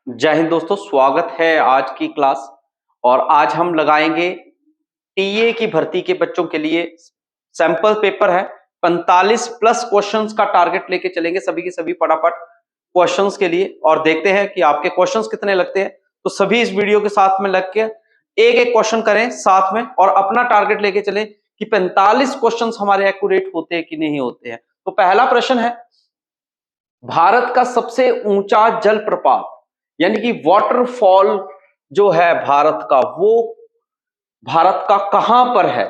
जय हिंद दोस्तों, स्वागत है आज की क्लास। और आज हम लगाएंगे टीए की भर्ती के बच्चों के लिए सैंपल पेपर है। 45 प्लस क्वेश्चंस का टारगेट लेके चलेंगे सभी के सभी फटाफट क्वेश्चंस के लिए, और देखते हैं कि आपके क्वेश्चंस कितने लगते हैं। तो सभी इस वीडियो के साथ में लग के एक एक क्वेश्चन करें साथ में, और अपना टारगेट लेके चलें कि 45 क्वेश्चंस हमारे एक्यूरेट होते हैं कि नहीं होते हैं। तो पहला प्रश्न है, भारत का सबसे ऊंचा जलप्रपात यानी कि वाटरफॉल जो है भारत का, वो भारत का कहां पर है?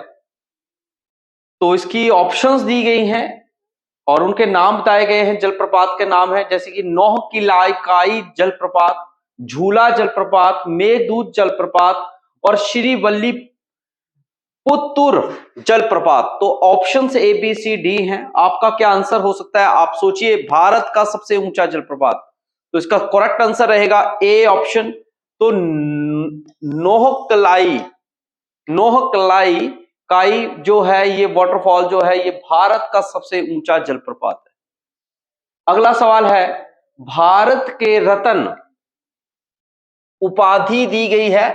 तो इसकी ऑप्शंस दी गई हैं और उनके नाम बताए गए हैं। जलप्रपात के नाम है जैसे कि नौह किलाई जलप्रपात, झूला जलप्रपात, मेघदूत जलप्रपात और श्रीवल्ली पुत्तूर जलप्रपात। तो options A B C D हैं। आपका क्या आंसर हो सकता है? आप सोचिए, भारत का सबसे ऊंचा जलप्रपात। तो इसका करेक्ट आंसर रहेगा ए ऑप्शन। तो नोहकलाई नोहकलाई काई जो है, ये वाटरफॉल जो है, ये भारत का सबसे ऊंचा जलप्रपात है। अगला सवाल है, भारत के रत्न उपाधि दी गई है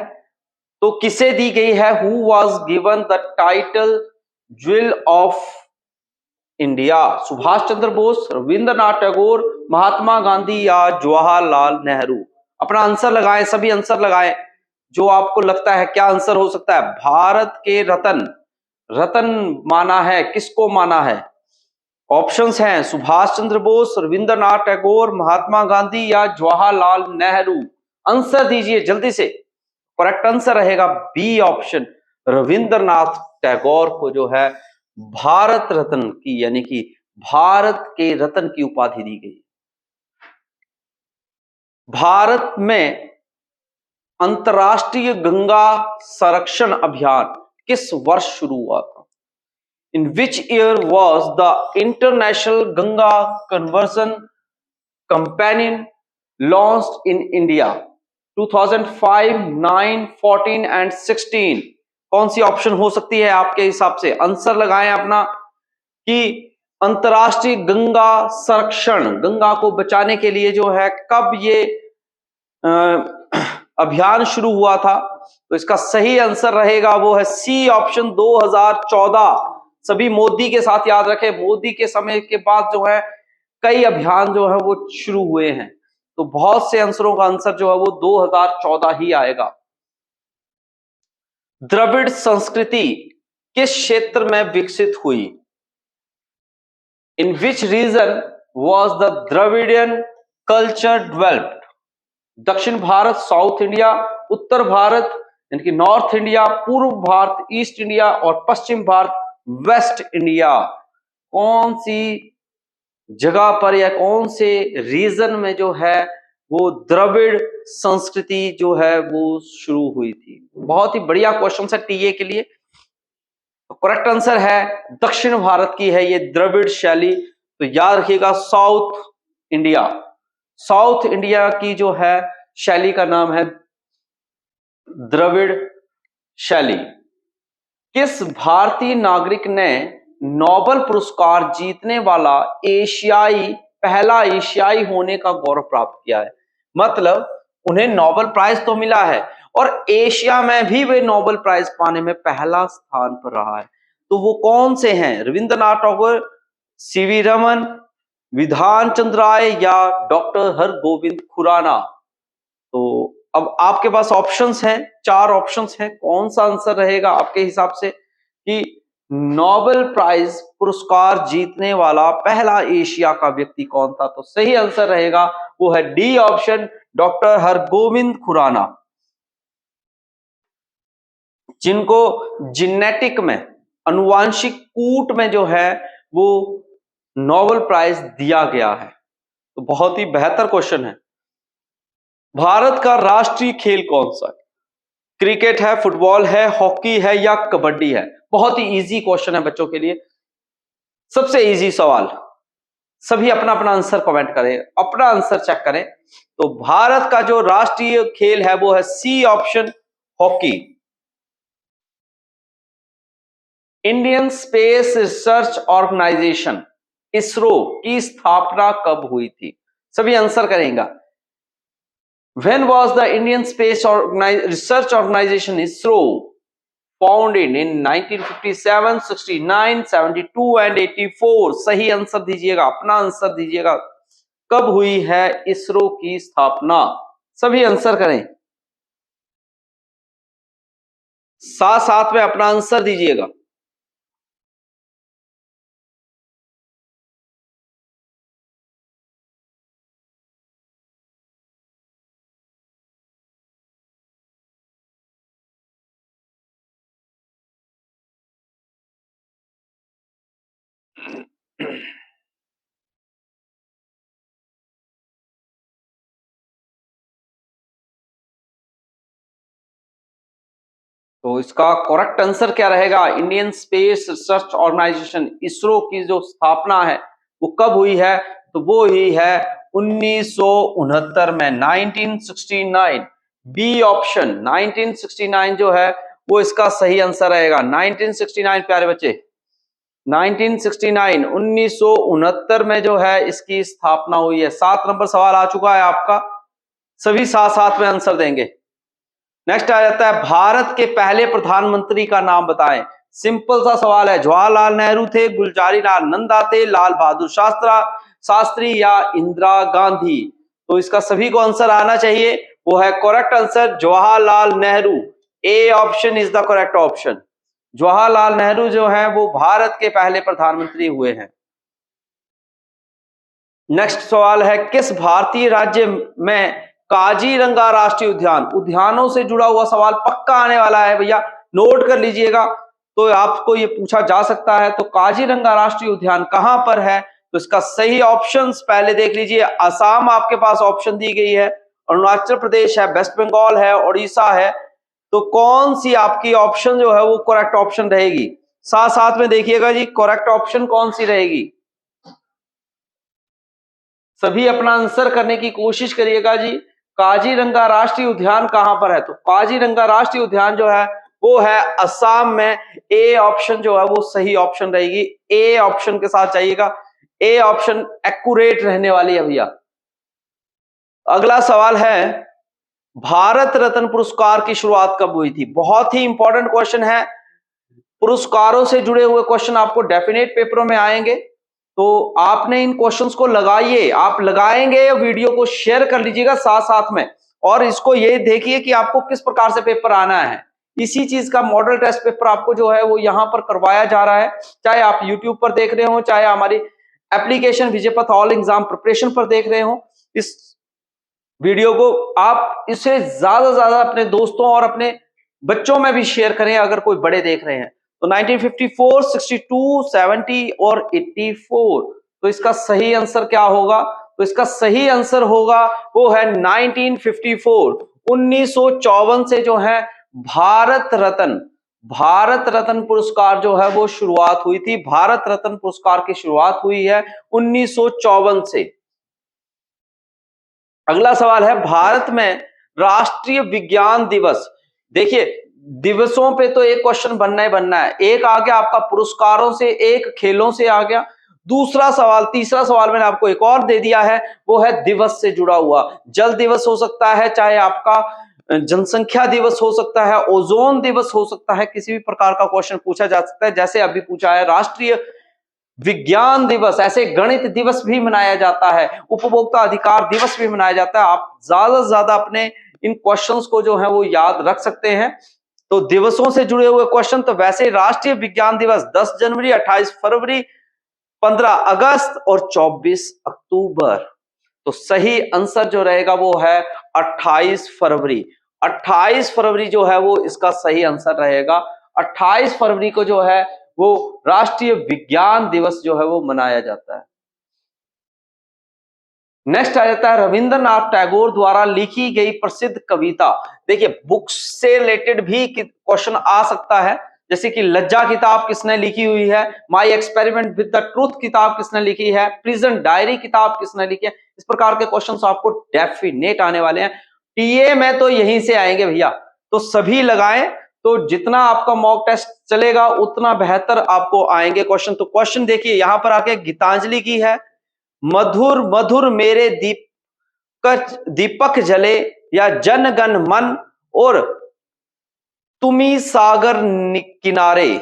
तो किसे दी गई है? Who was given the title jewel of India? Subhash Chandra Bose, Rabindranath Tagore, Mahatma Gandhi या जवाहरलाल नेहरू? अपना आंसर लगाएं, सभी आंसर लगाएं जो आपको लगता है क्या आंसर हो सकता है। भारत के रत्न, रत्न माना है, किसको माना है? ऑप्शंस हैं सुभाष चंद्र बोस, रविंद्रनाथ टैगोर, महात्मा गांधी या जवाहरलाल नेहरू। आंसर दीजिए जल्दी से। करेक्ट आंसर रहेगा बी ऑप्शन, रविंद्रनाथ टैगोर को जो है भारत रत्न की यानी कि भारत के रत्न की उपाधि दी गई। भारत में अंतरराष्ट्रीय गंगा संरक्षण अभियान किस वर्ष शुरू हुआ था? In which year was the international Ganga conversion companion launched in India? 2005, 9, 14 and 16। कौन सी ऑप्शन हो सकती है आपके हिसाब से? आंसर लगाएं अपना कि अंतरराष्ट्रीय गंगा संरक्षण, गंगा को बचाने के लिए जो है, कब ये अभियान शुरू हुआ था? तो इसका सही आंसर रहेगा वो है सी ऑप्शन, 2014। सभी मोदी के साथ याद रखें, मोदी के समय के बाद जो है कई अभियान जो है वो शुरू हुए हैं। तो बहुत से आंसरों का आंसर जो है वो 2014 ही आएगा। द्रविड़ संस्कृति किस क्षेत्र में विकसित हुई? In which region was the Dravidian culture developed? दक्षिण भारत साउथ इंडिया, उत्तर भारत यानी कि नॉर्थ इंडिया, पूर्व भारत ईस्ट इंडिया और पश्चिम भारत वेस्ट इंडिया? कौन सी जगह पर या कौन से रीजन में जो है वो द्रविड़ संस्कृति जो है वो शुरू हुई थी? बहुत ही बढ़िया क्वेश्चन है टीए के लिए। तो करेक्ट आंसर है दक्षिण भारत की है ये द्रविड़ शैली। तो याद रखिएगा साउथ इंडिया, साउथ इंडिया की जो है शैली का नाम है द्रविड़ शैली। किस भारतीय नागरिक ने नोबेल पुरस्कार जीतने वाला पहला एशियाई होने का गौरव प्राप्त किया है? मतलब उन्हें नोबेल प्राइज तो मिला है और एशिया में भी वे नोबेल प्राइज पाने में पहला स्थान पर रहा है। तो वो कौन से हैं? रविंद्रनाथ टैगोर, सीवी रमन, विधान चंद्र राय या डॉक्टर हरगोविंद खुराना? तो अब आपके पास ऑप्शंस हैं, 4 ऑप्शंस हैं। कौन सा आंसर रहेगा आपके हिसाब से कि नोबेल प्राइज पुरस्कार जीतने वाला पहला एशिया का व्यक्ति कौन था? तो सही आंसर रहेगा वो है D option, doctor Hargobind Khorana, जिनको जेनेटिक में, अनुवांशिक कूट में जो है वो नोबेल प्राइज दिया गया है। तो बहुत ही बेहतर क्वेश्चन है। भारत का राष्ट्रीय खेल कौन सा है? क्रिकेट है, फुटबॉल है, हॉकी है या कबड्डी है? बहुत ही इजी क्वेश्चन है बच्चों के लिए, सबसे इजी सवाल। सभी अपना अपना आंसर कमेंट करें, अपना आंसर चेक करें। तो भारत का जो राष्ट्रीय खेल है वो है C option, hockey. Indian Space Research Organisation ISRO की स्थापना कब हुई थी? सभी आंसर करेंगे। When was the Indian Space Research Organization ISRO founded? In 1957, 69, 72 and 84? सही आंसर दीजिएगा, अपना आंसर दीजिएगा। कब हुई है इसरो की स्थापना? सभी आंसर करें, साथ साथ में अपना आंसर दीजिएगा। तो इसका करेक्ट आंसर क्या रहेगा? Indian Space Research Organisation ISRO की जो स्थापना है वो कब हुई है? तो वो हुई है 1969 में, 1969। बी ऑप्शन 1969 जो है वो इसका सही आंसर रहेगा। 1969 प्यारे बच्चे, 1969 1969 में जो है इसकी स्थापना हुई है। 7 नंबर सवाल आ चुका है आपका, सभी साथ साथ में आंसर देंगे। नेक्स्ट आ जाता है, भारत के पहले प्रधानमंत्री का नाम बताएं। सिंपल सा सवाल है, जवाहरलाल नेहरू थे, गुलजारी लाल नंदा थे, लाल बहादुर शास्त्री या इंदिरा गांधी? तो इसका सभी को आंसर आना चाहिए, वो है correct answer Jawaharlal Nehru. A option is the correct option. Jawaharlal Nehru जो है वो भारत के पहले प्रधानमंत्री हुए हैं। नेक्स्ट सवाल है, किस भारतीय राज्य में काजीरंगा राष्ट्रीय उद्यान? उद्यानों से जुड़ा हुआ सवाल पक्का आने वाला है भैया, नोट कर लीजिएगा। तो आपको ये पूछा जा सकता है, तो काजीरंगा राष्ट्रीय उद्यान कहां पर है? तो इसका सही ऑप्शंस पहले देख लीजिए। असम आपके पास ऑप्शन दी गई है, अरुणाचल प्रदेश है, वेस्ट बंगाल है, उड़ीसा है। तो कौन सी आपकी ऑप्शन जो है वो करेक्ट ऑप्शन रहेगी? साथ साथ में देखिएगा जी, करेक्ट ऑप्शन कौन सी रहेगी? सभी अपना आंसर करने की कोशिश करिएगा जी। काजीरंगा राष्ट्रीय उद्यान कहां पर है? तो काजीरंगा राष्ट्रीय उद्यान जो है वो है असम में। ए ऑप्शन जो है वो सही ऑप्शन रहेगी। ए ऑप्शन के साथ जाइएगा, ए ऑप्शन एक्यूरेट रहने वाली है भैया। अगला सवाल है, भारत रत्न पुरस्कार की शुरुआत कब हुई थी? बहुत ही इंपॉर्टेंट क्वेश्चन है, पुरस्कारों से जुड़े हुए क्वेश्चन आपको डेफिनेट पेपरों में आएंगे, तो आपने इन क्वेश्चंस को लगाइए। आप लगाएंगे, वीडियो को शेयर कर लीजिएगा साथ साथ में, और इसको ये देखिए कि आपको किस प्रकार से पेपर आना है। इसी चीज का मॉडल टेस्ट पेपर आपको जो है वो यहाँ पर करवाया जा रहा है, चाहे आप यूट्यूब पर देख रहे हो, चाहे हमारी application Vijaypath all exam preparation पर देख रहे हो। इस वीडियो को आप इसे ज्यादा से ज्यादा अपने दोस्तों और अपने बच्चों में भी शेयर करें अगर कोई बड़े देख रहे हैं। तो 1954, 62, 70 और 84, तो इसका सही आंसर क्या होगा? तो इसका सही आंसर होगा वो है 1954। 1954 से जो है भारत रत्न पुरस्कार जो है वो शुरुआत हुई थी। भारत रत्न पुरस्कार की शुरुआत हुई है 1954 से। अगला सवाल है, भारत में राष्ट्रीय विज्ञान दिवस। देखिए, दिवसों पे तो एक क्वेश्चन बनना ही बनना है। एक आ गया आपका पुरस्कारों से, एक खेलों से आ गया। दूसरा सवाल, तीसरा सवाल मैंने आपको एक और दे दिया है, वो है दिवस से जुड़ा हुआ। जल दिवस हो सकता है, चाहे आपका जनसंख्या दिवस हो सकता है, ओजोन दिवस हो सकता है, किसी भी प्रकार का क्वेश्चन पूछा जा सकता है। जैसे अभी पूछा है राष्ट्रीय विज्ञान दिवस, ऐसे गणित दिवस भी मनाया जाता है, उपभोक्ता अधिकार दिवस भी मनाया जाता है। आप ज्यादा से ज्यादा अपने इन क्वेश्चंस को जो है वो याद रख सकते हैं। तो दिवसों से जुड़े हुए क्वेश्चन, तो वैसे राष्ट्रीय विज्ञान दिवस 10 जनवरी, 28 फरवरी, 15 अगस्त और 24 अक्टूबर। तो सही आंसर जो रहेगा वो है 28 फरवरी। 28 फरवरी जो है वो इसका सही आंसर रहेगा। 28 फरवरी को जो है वो राष्ट्रीय विज्ञान दिवस जो है वो मनाया जाता है। नेक्स्ट आ जाता है, रविंद्रनाथ टैगोर द्वारा लिखी गई प्रसिद्ध कविता। देखिए, बुक्स से रिलेटेड भी क्वेश्चन आ सकता है, जैसे कि लज्जा किताब किसने लिखी हुई है, my experiment with the truth किताब किसने लिखी है, प्रिजन डायरी किताब किसने लिखी है। इस प्रकार के क्वेश्चंस आपको डेफिनेट आने वाले हैं। टीए में तो यहीं से आएंगे भैया, तो सभी लगाएं। तो जितना आपका मॉक टेस्ट चलेगा उतना बेहतर आपको आएंगे क्वेश्चन। तो क्वेश्चन देखिए, यहां पर आके गीतांजलि की है, मधुर मधुर मेरे दीपक जले, या जन गण मन और तुमी सागर किनारे।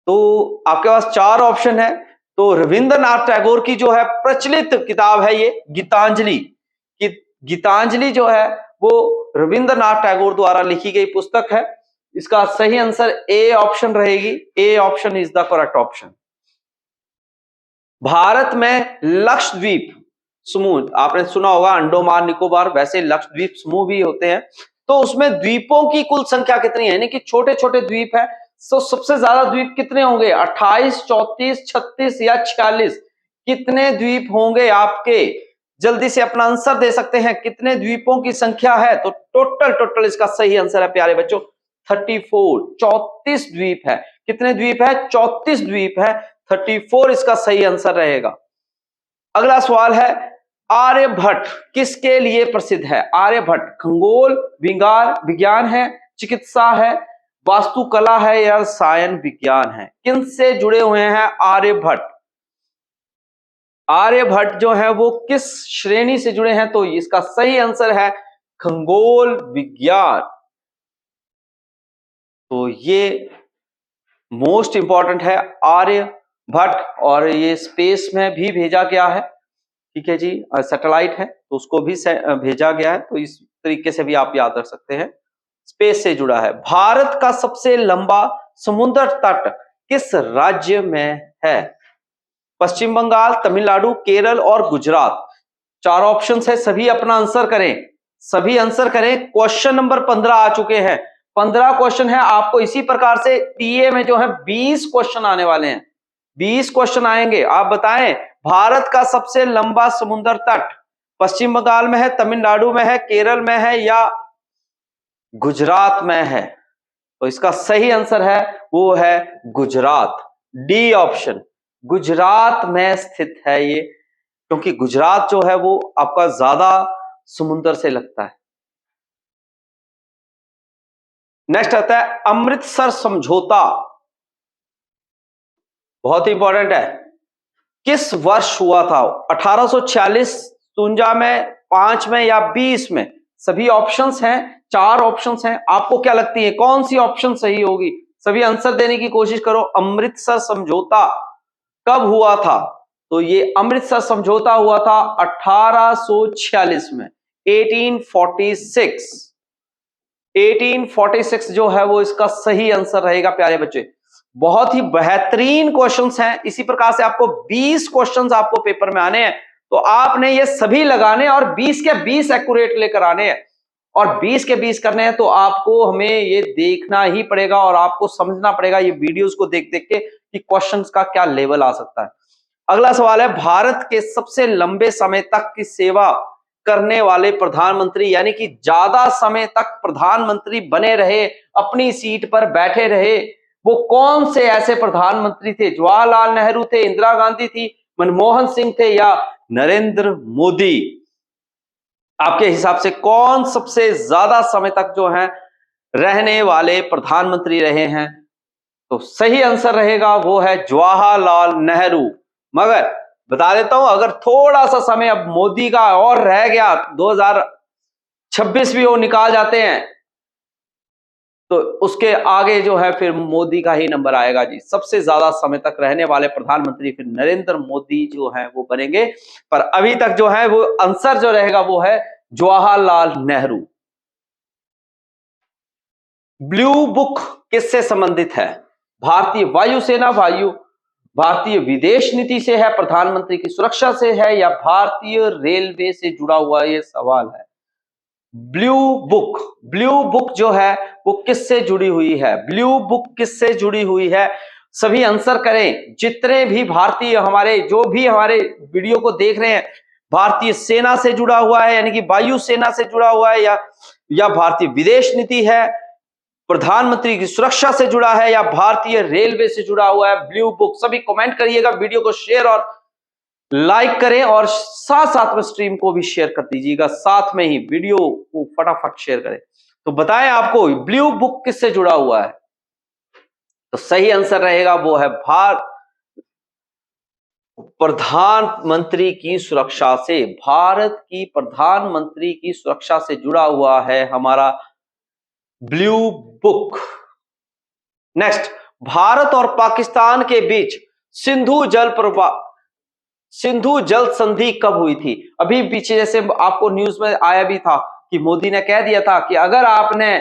तो आपके पास चार ऑप्शन है। तो रविंद्रनाथ टैगोर की जो है प्रचलित किताब है ये गीतांजलि। गीतांजलि जो है वो रविंद्रनाथ टैगोर द्वारा लिखी गई पुस्तक है। इसका सही आंसर ए ऑप्शन रहेगी। A option is the correct option. Bharat में लक्षद्वीप समूह, आपने सुना होगा अंडोमान निकोबार, वैसे लक्षद्वीप समूह भी होते हैं। तो उसमें द्वीपों की कुल संख्या कितनी है, यानी कि छोटे छोटे द्वीप है। तो सबसे ज्यादा द्वीप कितने होंगे, 28, 34, 36 या 46? कितने द्वीप होंगे आपके? जल्दी से अपना आंसर दे सकते हैं। कितने द्वीपों की संख्या है? तो टोटल इसका सही आंसर है प्यारे बच्चों 34, 34 द्वीप है। कितने द्वीप है? 34 द्वीप है। 34 इसका सही आंसर रहेगा। अगला सवाल है, आर्यभट्ट किसके लिए प्रसिद्ध है? आर्यभट्ट खगोल विज्ञान है, चिकित्सा है, वास्तुकला है या रसायन विज्ञान है? किन से जुड़े हुए हैं आर्यभट्ट? आर्यभट्ट जो है वो किस श्रेणी से जुड़े हैं? तो इसका सही आंसर है खगोल विज्ञान। तो ये मोस्ट इंपॉर्टेंट है आर्यभट्ट, और ये स्पेस में भी भेजा गया है। ठीक है जी, सैटेलाइट है तो उसको भी भेजा गया है। तो इस तरीके से भी आप याद रख सकते हैं, स्पेस से जुड़ा है। भारत का सबसे लंबा समुद्र तट किस राज्य में है? पश्चिम बंगाल, तमिलनाडु, केरल और गुजरात। चार ऑप्शंस है, सभी अपना आंसर करें, सभी आंसर करें। क्वेश्चन नंबर 15 आ चुके हैं। 15 क्वेश्चन है। आपको इसी प्रकार से टीए में जो है 20 क्वेश्चन आने वाले हैं। 20 क्वेश्चन आएंगे। आप बताएं, भारत का सबसे लंबा समुद्र तट पश्चिम बंगाल में है, तमिलनाडु में है, केरल में है या गुजरात में है? तो इसका सही आंसर है वो है गुजरात, डी ऑप्शन। गुजरात में स्थित है ये, क्योंकि गुजरात जो है वो आपका ज्यादा समुद्र से लगता है। नेक्स्ट आता है अमृतसर समझौता, बहुत इंपॉर्टेंट है। किस वर्ष हुआ था? 1846, 53 में, 5 में या 20 में? सभी ऑप्शंस हैं, चार ऑप्शंस हैं। आपको क्या लगती है कौन सी ऑप्शन सही होगी? सभी आंसर देने की कोशिश करो। अमृतसर समझौता कब हुआ था? तो ये अमृतसर समझौता हुआ था 1846 में, 1846। 1846 जो है वो इसका सही आंसर रहेगा प्यारे बच्चे। बहुत ही बेहतरीन क्वेश्चंस हैं। इसी प्रकार से आपको 20 क्वेश्चंस आपको पेपर में आने हैं, तो आपने ये सभी लगाने और 20 के 20 एक्यूरेट लेकर आने हैं। और 20 के 20 करने हैं तो आपको हमें ये देखना ही पड़ेगा और आपको समझना पड़ेगा ये वीडियोस को देख देख के कि क्वेश्चंस का क्या लेवल आ सकता है। अगला सवाल है, भारत के सबसे लंबे समय तक की सेवा करने वाले प्रधानमंत्री, यानी कि ज्यादा समय तक प्रधानमंत्री बने रहे, अपनी सीट पर बैठे रहे, वो कौन से ऐसे प्रधानमंत्री थे? जवाहरलाल नेहरू थे, इंदिरा गांधी थी, मनमोहन सिंह थे या नरेंद्र मोदी? आपके हिसाब से कौन सबसे ज्यादा समय तक जो है रहने वाले प्रधानमंत्री रहे हैं? तो सही आंसर रहेगा वो है जवाहरलाल नेहरू। मगर बता देता हूं, अगर थोड़ा सा समय अब मोदी का और रह गया, 2026 भी वो निकाल जाते हैं, तो उसके आगे जो है फिर मोदी का ही नंबर आएगा जी। सबसे ज्यादा समय तक रहने वाले प्रधानमंत्री फिर नरेंद्र मोदी जो है वो बनेंगे। पर अभी तक जो है वो आंसर जो रहेगा वो है जवाहरलाल नेहरू। ब्लू बुक किससे संबंधित है? भारतीय वायुसेना, भारतीय विदेश नीति से है, प्रधानमंत्री की सुरक्षा से है या भारतीय रेलवे से जुड़ा हुआ? ये सवाल है। ब्लू बुक जो है वो किससे जुड़ी हुई है? ब्लू बुक किससे जुड़ी हुई है? सभी आंसर करें। जितने भी भारतीय हमारे जो भी हमारे वीडियो को देख रहे हैं, भारतीय सेना से जुड़ा हुआ है, यानी कि वायु सेना से जुड़ा हुआ है या भारतीय विदेश नीति है, प्रधानमंत्री की सुरक्षा से जुड़ा है या भारतीय रेलवे से जुड़ा हुआ है? Blue book. सभी कमेंट करिएगा, वीडियो को शेयर और लाइक करें और साथ साथ में स्ट्रीम को भी शेयर कर दीजिएगा, साथ में ही वीडियो को फटाफट शेयर करें। तो बताएं आपको ब्लू बुक किससे जुड़ा हुआ है? तो सही आंसर रहेगा वो है प्रधानमंत्री की सुरक्षा से, भारत की प्रधानमंत्री की सुरक्षा से जुड़ा हुआ है हमारा ब्लू बुक। नेक्स्ट, भारत और पाकिस्तान के बीच सिंधु जल संधि कब हुई थी? अभी पीछे जैसे आपको न्यूज में आया भी था कि मोदी ने कह दिया था कि अगर आपने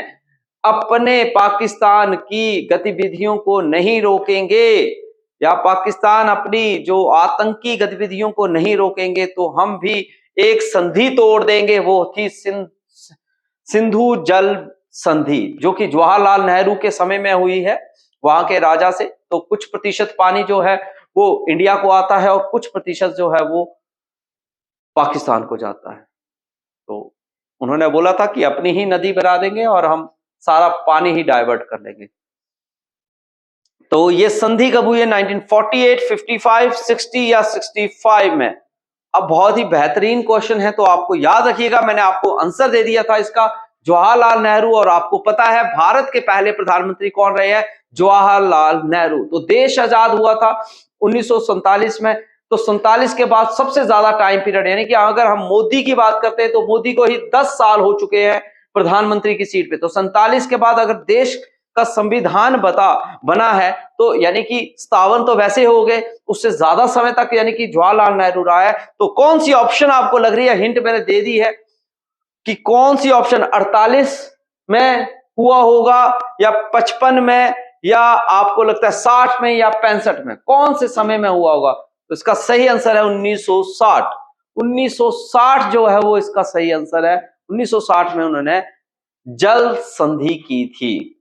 अपने पाकिस्तान की गतिविधियों को नहीं रोकेंगे या पाकिस्तान अपनी जो आतंकी गतिविधियों को नहीं रोकेंगे तो हम भी एक संधि तोड़ देंगे। वो थी सिंधु जल संधि, जो कि जवाहरलाल नेहरू के समय में हुई है वहां के राजा से। तो कुछ प्रतिशत पानी जो है वो इंडिया को आता है और कुछ प्रतिशत जो है वो पाकिस्तान को जाता है। तो उन्होंने बोला था कि अपनी ही नदी बना देंगे और हम सारा पानी ही डाइवर्ट कर लेंगे। तो ये संधि कब हुई है? 1948, 55, 60 या 65 में। अब बहुत ही बेहतरीन क्वेश्चन है, तो आपको याद रखिएगा, मैंने आपको आंसर दे दिया था इसका, जवाहरलाल नेहरू। और आपको पता है भारत के पहले प्रधानमंत्री कौन रहे हैं? जवाहरलाल नेहरू। तो देश आजाद हुआ था 1947 में। तो 47 के बाद सबसे ज्यादा टाइम पीरियड, यानी कि अगर हम मोदी की बात करते हैं तो मोदी को ही 10 साल हो चुके हैं प्रधानमंत्री की सीट पे। तो 47 के बाद अगर देश का संविधान बना है तो यानी कि 57 तो वैसे हो गए, उससे ज्यादा समय तक यानी कि जवाहरलाल नेहरू रहा है। तो कौन सी ऑप्शन आपको लग रही है? हिंट मैंने दे दी है कि कौन सी ऑप्शन 48 में हुआ होगा या 55 में या आपको लगता है 60 में या 65 में, कौन से समय में हुआ होगा? तो इसका सही आंसर है 1960। 1960 जो है वो इसका सही आंसर है। 1960 में उन्होंने जल संधि की थी।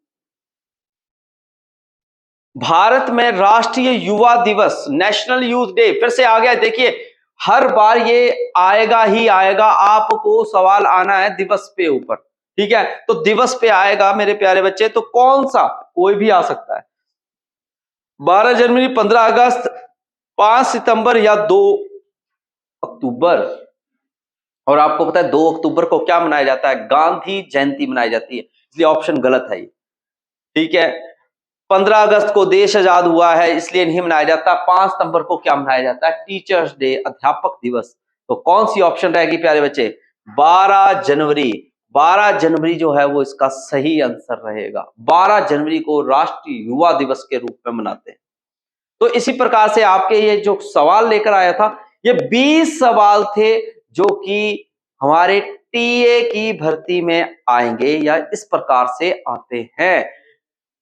भारत में राष्ट्रीय युवा दिवस, नेशनल यूथ डे फिर से आ गया। देखिए हर बार ये आएगा ही आएगा, आपको सवाल आना है दिवस पे ऊपर, ठीक है? तो दिवस पे आएगा मेरे प्यारे बच्चे। तो कौन सा? कोई भी आ सकता है। 12 जनवरी, 15 अगस्त, 5 सितंबर या 2 अक्टूबर। और आपको पता है 2 अक्टूबर को क्या मनाया जाता है? गांधी जयंती मनाई जाती है, इसलिए ऑप्शन गलत है ये, ठीक है? 15 अगस्त को देश आजाद हुआ है इसलिए नहीं मनाया जाता। 5 सितंबर को क्या मनाया जाता है? टीचर्स डे, अध्यापक दिवस। तो कौन सी ऑप्शन रहेगी प्यारे बच्चे? 12 जनवरी। 12 जनवरी जो है वो इसका सही आंसर रहेगा। 12 जनवरी को राष्ट्रीय युवा दिवस के रूप में मनाते हैं। तो इसी प्रकार से आपके ये जो सवाल लेकर आया था, ये 20 सवाल थे जो कि हमारे टीए की भर्ती में आएंगे या इस प्रकार से आते हैं।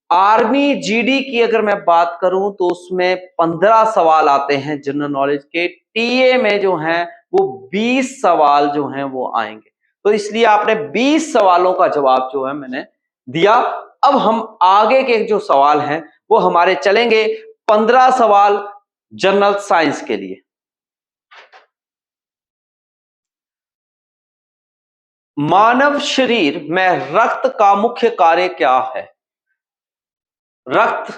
आर्मी जीडी की अगर मैं बात करूं तो उसमें 15 सवाल आते हैं जनरल नॉलेज के। टीए में जो हैं वो 20 सवाल जो हैं वो आएंगे। तो इसलिए आपने 20 सवालों का जवाब जो है मैंने दिया। अब हम आगे के जो सवाल हैं वो हमारे चलेंगे 15 सवाल जनरल साइंस के लिए। मानव शरीर में रक्त का मुख्य कार्य क्या है? रक्त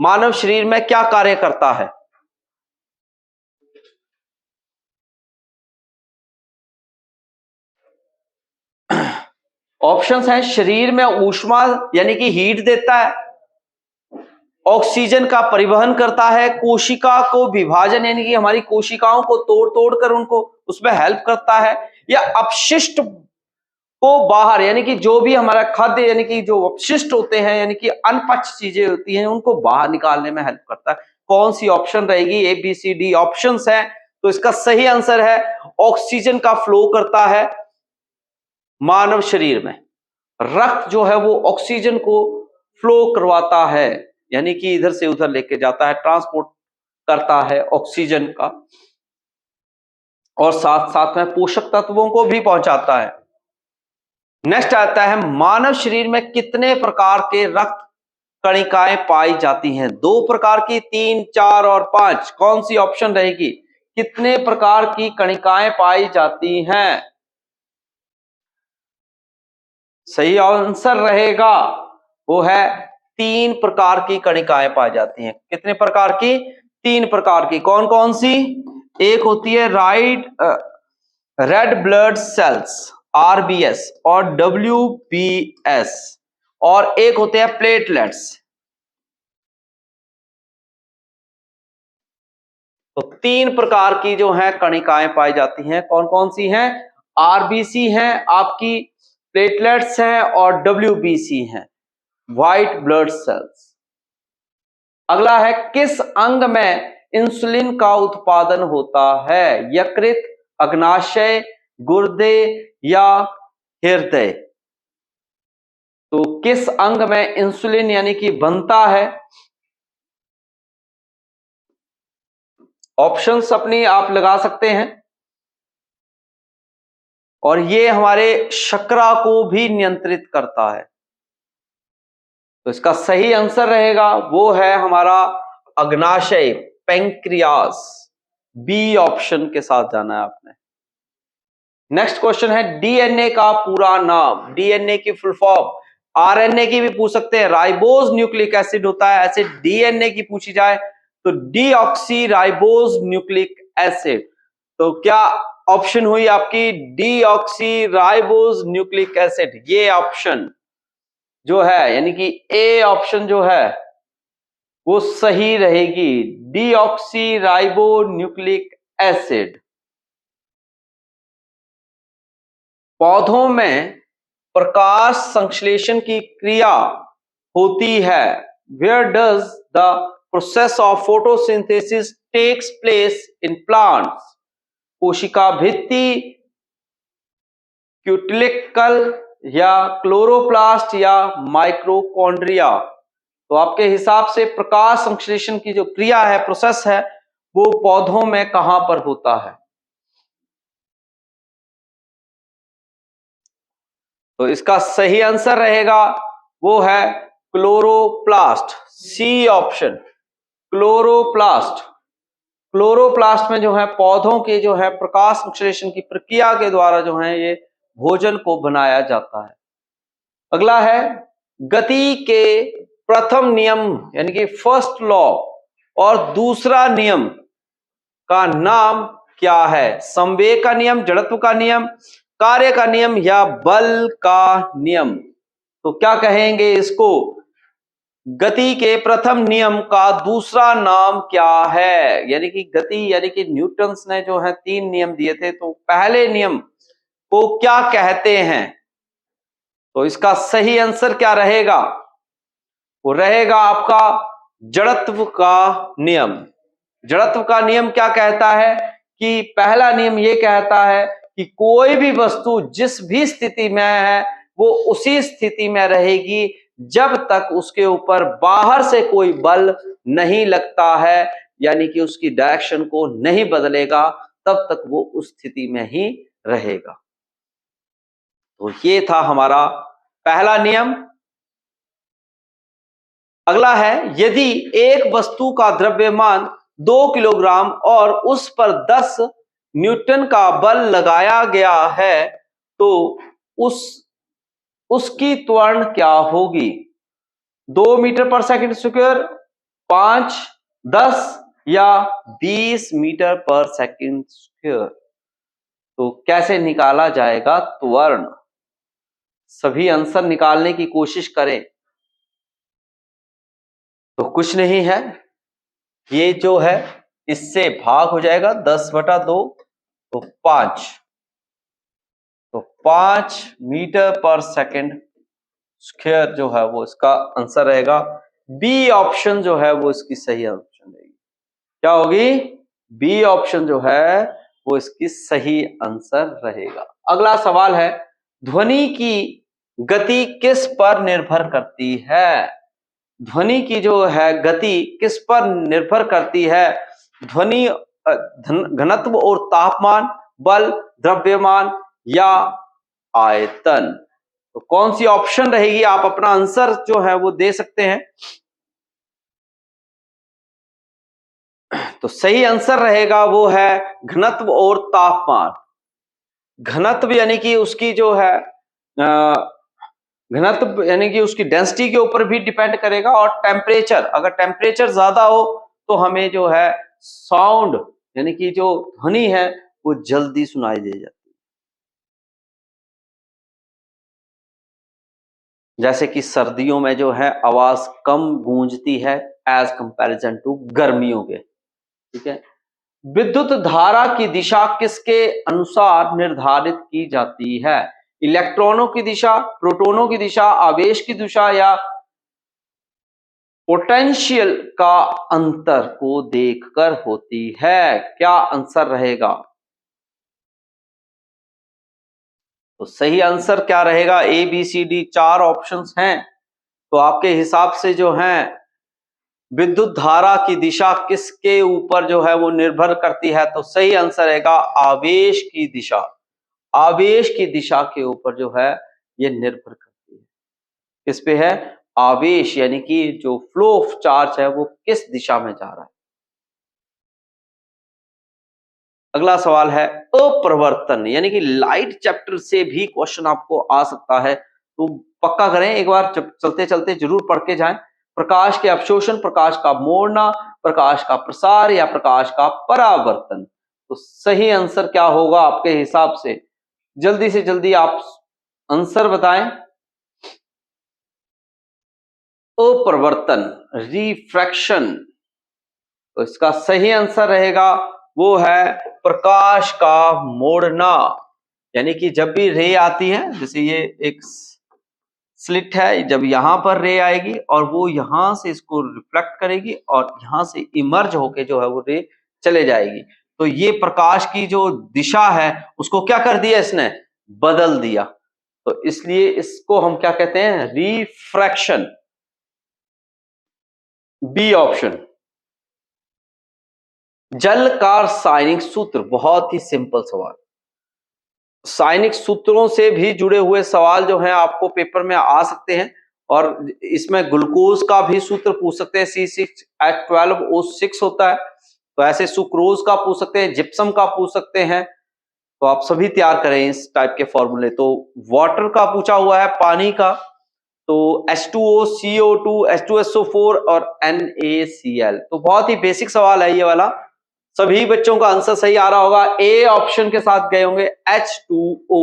मानव शरीर में क्या कार्य करता है? ऑप्शंस हैं, शरीर में ऊष्मा यानी कि हीट देता है, ऑक्सीजन का परिवहन करता है, कोशिका को विभाजन यानी कि हमारी कोशिकाओं को तोड़ तोड़ कर उनको उसमें हेल्प करता है, या अपशिष्ट को बाहर यानी कि जो भी हमारा खाद्य यानी कि जो अपशिष्ट होते हैं यानी कि अनपच चीजें होती हैं उनको बाहर निकालने में हेल्प करता है। कौन सी ऑप्शन रहेगी? A B C D options हैं। तो इसका सही आंसर है ऑक्सीजन का फ्लो करता है मानव शरीर में। रक्त जो है वो ऑक्सीजन को फ्लो करवाता है यानी कि इधर से उधर लेके जाता है, ट्रांसपोर्ट करता है ऑक्सीजन का, और साथ साथ में पोषक तत्वों को भी पहुंचाता है। नेक्स्ट आता है, मानव शरीर में कितने प्रकार के रक्त कणिकाएं पाई जाती हैं? 2 प्रकार की, 3, 4 और 5? कौन सी ऑप्शन रहेगी? कितने प्रकार की कणिकाएं पाई जाती हैं? सही आंसर रहेगा वो है 3 प्रकार की कणिकाएं पाई जाती हैं। कितने प्रकार की? 3 प्रकार की। कौन कौन सी? एक होती है रेड ब्लड सेल्स आरबीएस और डब्ल्यूबीएस, और एक होते हैं प्लेटलेट्स। तो 3 प्रकार की जो है कणिकाएं पाई जाती हैं। कौन कौन सी हैं? आरबीसी हैं, आपकी प्लेटलेट्स हैं और डब्ल्यूबीसी हैं, व्हाइट ब्लड सेल्स। अगला है, किस अंग में इंसुलिन का उत्पादन होता है? यकृत, अग्नाशय, गुर्दे या हृदय? तो किस अंग में इंसुलिन यानी कि बनता है? ऑप्शंस अपनी आप लगा सकते हैं। और ये हमारे शर्करा को भी नियंत्रित करता है। तो इसका सही आंसर रहेगा वो है हमारा अग्नाशय, पैंक्रियास। बी ऑप्शन के साथ जाना है आपने। नेक्स्ट क्वेश्चन है, डीएनए का पूरा नाम। डीएनए की फुल फॉर्म, आरएनए की भी पूछ सकते हैं, राइबोज न्यूक्लिक एसिड होता है, ऐसे डीएनए की पूछी जाए तो डीऑक्सी राइबोज न्यूक्लिक एसिड। तो क्या ऑप्शन हुई आपकी डीऑक्सी राइबोज न्यूक्लिक एसिड? ये ऑप्शन जो है यानी कि ए ऑप्शन जो है वो सही रहेगी, डीऑक्सी राइबो न्यूक्लिक एसिड। पौधों में प्रकाश संश्लेषण की क्रिया होती है। Where does the process of photosynthesis takes place in plants? कोशिका भित्ति, क्यूटिकल या क्लोरोप्लास्ट या माइक्रोकॉन्ड्रिया? तो आपके हिसाब से प्रकाश संश्लेषण की जो क्रिया है, प्रोसेस है, वो पौधों में कहां पर होता है? तो इसका सही आंसर रहेगा वो है chloroplast, C option, chloroplast. Chloroplast में जो है पौधों के जो है प्रकाश संश्लेषण की प्रक्रिया के द्वारा जो है ये भोजन को बनाया जाता है। अगला है, गति के प्रथम नियम यानी कि फर्स्ट लॉ और दूसरा नियम का नाम क्या है? संवेग का नियम, जड़त्व का नियम, कार्य का नियम या बल का नियम? तो क्या कहेंगे इसको? गति के प्रथम नियम का दूसरा नाम क्या है? यानी कि गति यानी कि न्यूटन्स ने जो है 3 नियम दिए थे, तो पहले नियम को क्या कहते हैं? तो इसका सही आंसर क्या रहेगा? वो रहेगा आपका जड़त्व का नियम। जड़त्व का नियम क्या कहता है कि पहला नियम ये कहता है कि कोई भी वस्तु जिस भी स्थिति में है वो उसी स्थिति में रहेगी जब तक उसके ऊपर बाहर से कोई बल नहीं लगता है, यानी कि उसकी डायरेक्शन को नहीं बदलेगा, तब तक वो उस स्थिति में ही रहेगा। तो ये था हमारा पहला नियम। अगला है, यदि एक वस्तु का द्रव्यमान 2 किलोग्राम और उस पर 10 न्यूटन का बल लगाया गया है तो उसकी त्वरण क्या होगी? 2 मीटर पर सेकंड स्क्वायर, 5, 10 या 20 मीटर पर सेकंड स्क्वायर? तो कैसे निकाला जाएगा त्वरण? सभी आंसर निकालने की कोशिश करें। तो कुछ नहीं है, ये जो है इससे भाग हो जाएगा 10/2 तो 5, तो 5 मीटर पर सेकंड स्क्वायर जो है वो इसका आंसर रहेगा। बी ऑप्शन जो है वो इसकी सही ऑप्शन रहेगी। क्या होगी? बी ऑप्शन जो है वो इसकी सही आंसर रहेगा। अगला सवाल है, ध्वनि की गति किस पर निर्भर करती है? ध्वनि की जो है गति किस पर निर्भर करती है? ध्वनि घनत्व और तापमान, बल, द्रव्यमान या आयतन? तो कौन सी ऑप्शन रहेगी? आप अपना आंसर जो है वो दे सकते हैं। तो सही आंसर रहेगा वो है घनत्व और तापमान। घनत्व यानी कि उसकी जो है घनत्व यानी कि उसकी डेंसिटी के ऊपर भी डिपेंड करेगा, और टेम्परेचर, अगर टेम्परेचर ज्यादा हो तो हमें जो है साउंड यानी कि जो ध्वनि है वो जल्दी सुनाई दे जाती है। जैसे कि सर्दियों में जो है आवाज कम गूंजती है एज कंपैरिजन टू गर्मियों के, ठीक है। विद्युत धारा की दिशा किसके अनुसार निर्धारित की जाती है? इलेक्ट्रॉनों की दिशा, प्रोटॉनों की दिशा, आवेश की दिशा या पोटेंशियल का अंतर को देखकर होती है? क्या आंसर रहेगा? तो सही आंसर क्या रहेगा? A B C D 4 options हैं, तो आपके हिसाब से जो है विद्युत धारा की दिशा किसके ऊपर जो है वो निर्भर करती है? तो सही आंसर रहेगा आवेश की दिशा। आवेश की दिशा के ऊपर जो है ये निर्भर करती है। किस पे है? आवेश, यानी कि जो फ्लो ऑफ चार्ज है वो किस दिशा में जा रहा है। अगला सवाल है अपरिवर्तन, यानी कि लाइट चैप्टर से भी क्वेश्चन आपको आ सकता है, तो पक्का करें, एक बार चलते चलते जरूर पढ़ के जाएं। प्रकाश के अवशोषण, प्रकाश का मोड़ना, प्रकाश का प्रसार या प्रकाश का परावर्तन। तो सही आंसर क्या होगा आपके हिसाब से? जल्दी से जल्दी आप आंसर बताएं। अपरिवर्तन, रिफ्रैक्शन। तो इसका सही आंसर रहेगा वो है प्रकाश का मोड़ना। यानी कि जब भी रे आती है, जैसे ये एक स्लिट है, जब यहां पर रे आएगी और वो यहां से इसको रिफ्लेक्ट करेगी और यहां से इमर्ज होके जो है वो रे चले जाएगी, तो ये प्रकाश की जो दिशा है उसको क्या कर दिया इसने? बदल दिया। तो इसलिए इसको हम क्या कहते हैं? रिफ्रैक्शन। B option. जल का रासायनिक सूत्र, बहुत ही सिंपल सवाल। रासायनिक सूत्रों से भी जुड़े हुए सवाल जो हैं आपको पेपर में आ सकते हैं, और इसमें ग्लूकोज का भी सूत्र पूछ सकते हैं, C6H12O6 होता है, तो ऐसे सुक्रोज का पूछ सकते हैं, जिप्सम का पूछ सकते हैं। तो आप सभी तैयार करें इस टाइप के फॉर्मूले। तो वाटर का पूछा हुआ है, पानी का, तो H2O, CO2, H2SO4 और NaCl। तो बहुत ही बेसिक सवाल है ये वाला, सभी बच्चों का आंसर सही आ रहा होगा। ए ऑप्शन के साथ गए होंगे, H2O।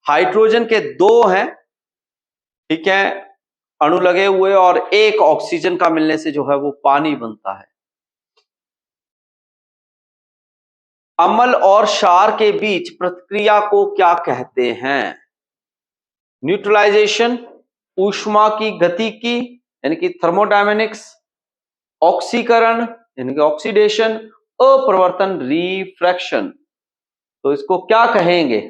हाइड्रोजन के दो हैं, ठीक है, अणु लगे हुए, और एक ऑक्सीजन का मिलने से जो है वो पानी बनता है। अम्ल और क्षार के बीच प्रतिक्रिया को क्या कहते हैं? न्यूट्रलाइजेशन, ऊष्मा की गतिकी यानी कि थर्मोडायनेमिक्स, ऑक्सीकरण यानी कि ऑक्सीडेशन, अपरिवर्तन रिफ्रैक्शन। तो इसको क्या कहेंगे?